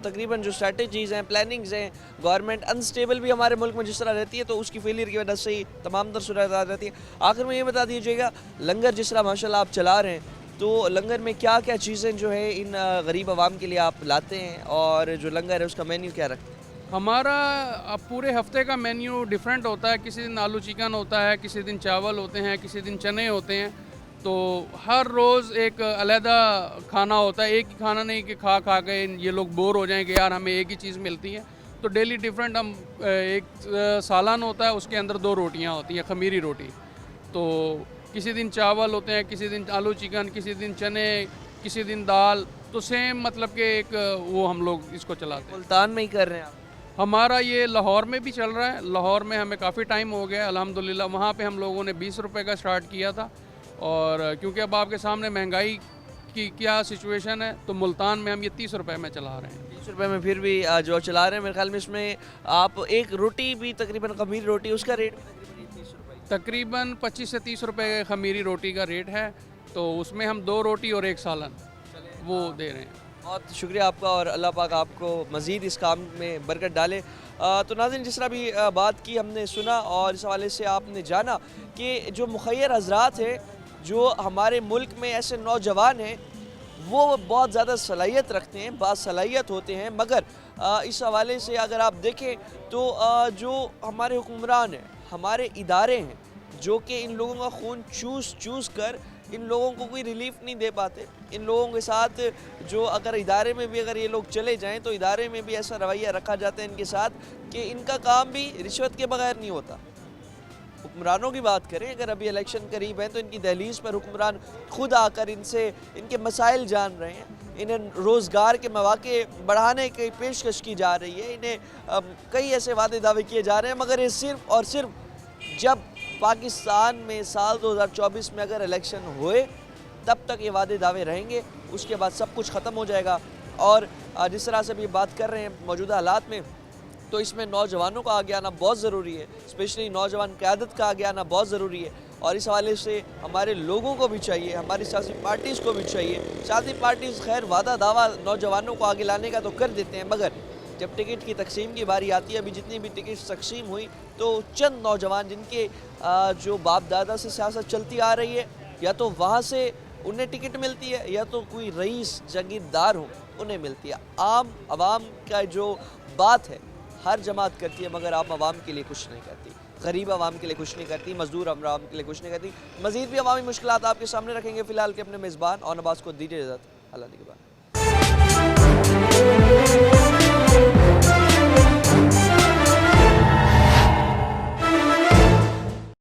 A: तकरीबन जो स्ट्रेटजीज़ हैं, प्लानिंग्स हैं, गवर्नमेंट अनस्टेबल भी हमारे मुल्क में जिस तरह रहती है तो उसकी फेलियर की वजह से ही तमाम तर सूरत रहती है। आखिर में ये बता दीजिएगा, लंगर जिस तरह माशाल्लाह आप चला रहे हैं, तो लंगर में क्या क्या चीज़ें जो है इन गरीब आवाम के लिए आप लाते हैं, और जो लंगर है उसका मेन्यू क्या रखते हैं?
I: हमारा अब पूरे हफ्ते का मेन्यू डिफरेंट होता है। किसी दिन आलू चिकन होता है, किसी दिन चावल होते हैं, किसी दिन चने होते हैं। तो हर रोज़ एक अलहदा खाना होता है, एक ही खाना नहीं कि खा खा के ये लोग बोर हो जाएं कि यार हमें एक ही चीज़ मिलती है। तो डेली डिफरेंट हम एक सालन होता है, उसके अंदर 2 रोटियां होती हैं, खमीरी रोटी। तो किसी दिन चावल होते हैं, किसी दिन आलू चिकन, किसी दिन चने, किसी दिन दाल। तो सेम मतलब कि एक वो हम लोग इसको चलाते हैं।
A: मुल्तान में ही कर रहे हैं आप?
I: हमारा ये लाहौर में भी चल रहा है। लाहौर में हमें काफ़ी टाइम हो गया अल्हम्दुलिल्लाह। वहाँ पे हम लोगों ने 20 रुपए का स्टार्ट किया था, और क्योंकि अब आपके सामने महंगाई की क्या सिचुएशन है, तो मुल्तान में हम ये 30 रुपए में चला रहे हैं।
A: 30 रुपए में फिर भी जो चला रहे हैं, मेरे ख्याल में इसमें आप एक रोटी भी तकरीबन खमीरी रोटी, उसका रेट भी तकरीबन 30 रुपए।
I: तकरीबन 25 से 30 रुपए खमीरी रोटी का रेट है, तो उसमें हम 2 रोटी और 1 सालन वो दे रहे हैं।
A: बहुत शुक्रिया आपका, और अल्लाह पाक आपको मज़ीद इस काम में बरकत डाले। तो नाज़रीन, जिस तरह भी बात की हमने सुना, और इस हवाले से आपने जाना कि जो मुखय्यर हजरात हैं, जो हमारे मुल्क में ऐसे नौजवान हैं, वो बहुत ज़्यादा सलाहियत रखते हैं, बासलाहियत होते हैं, मगर इस हवाले से अगर आप देखें तो जो हमारे हुक्मरान हैं, हमारे इदारे हैं, जो कि इन लोगों का खून चूस कर इन लोगों को कोई रिलीफ नहीं दे पाते। इन लोगों के साथ जो अगर इदारे में भी अगर ये लोग चले जाएं, तो इदारे में भी ऐसा रवैया रखा जाता है इनके साथ कि इनका काम भी रिश्वत के बगैर नहीं होता। हुक्मरानों की बात करें, अगर अभी इलेक्शन करीब है, तो इनकी दहलीज पर हुक्मरान खुद आकर इनसे इनके मसाइल जान रहे हैं, इन्हें रोज़गार के मौके बढ़ाने की पेशकश की जा रही है, इन्हें कई ऐसे वादे दावे किए जा रहे हैं, मगर ये सिर्फ़ और सिर्फ जब पाकिस्तान में साल 2024 में अगर इलेक्शन हुए, तब तक ये वादे दावे रहेंगे, उसके बाद सब कुछ ख़त्म हो जाएगा। और जिस तरह से भी बात कर रहे हैं मौजूदा हालात में, तो इसमें नौजवानों का आगे आना बहुत ज़रूरी है, स्पेशली नौजवान क़यादत का आगे आना बहुत ज़रूरी है। और इस हवाले से हमारे लोगों को भी चाहिए, हमारी सियासी पार्टीज़ को भी चाहिए। सियासी पार्टीज़ खैर वादा दावा नौजवानों को आगे लाने का तो कर देते हैं, मगर जब टिकट की तकसीम की बारी आती है, अभी जितनी भी टिकट तकसीम हुई, तो चंद नौजवान जिनके जो बाप दादा से सियासत चलती आ रही है, या तो वहाँ से उन्हें टिकट मिलती है, या तो कोई रईस जागीरदार हो उन्हें मिलती है। आम आवाम का जो बात है हर जमात करती है, मगर आम आवाम के लिए कुछ नहीं करती, गरीब आवाम के लिए कुछ नहीं करती, मजदूर आवाम के लिए कुछ नहीं करती। मज़ीद भी अवामी मुश्किलात आपके सामने रखेंगे। फ़िलहाल के अपने मेज़बान और नवाज़ को दीजिए इजाज़त। अल्लाह के बाद।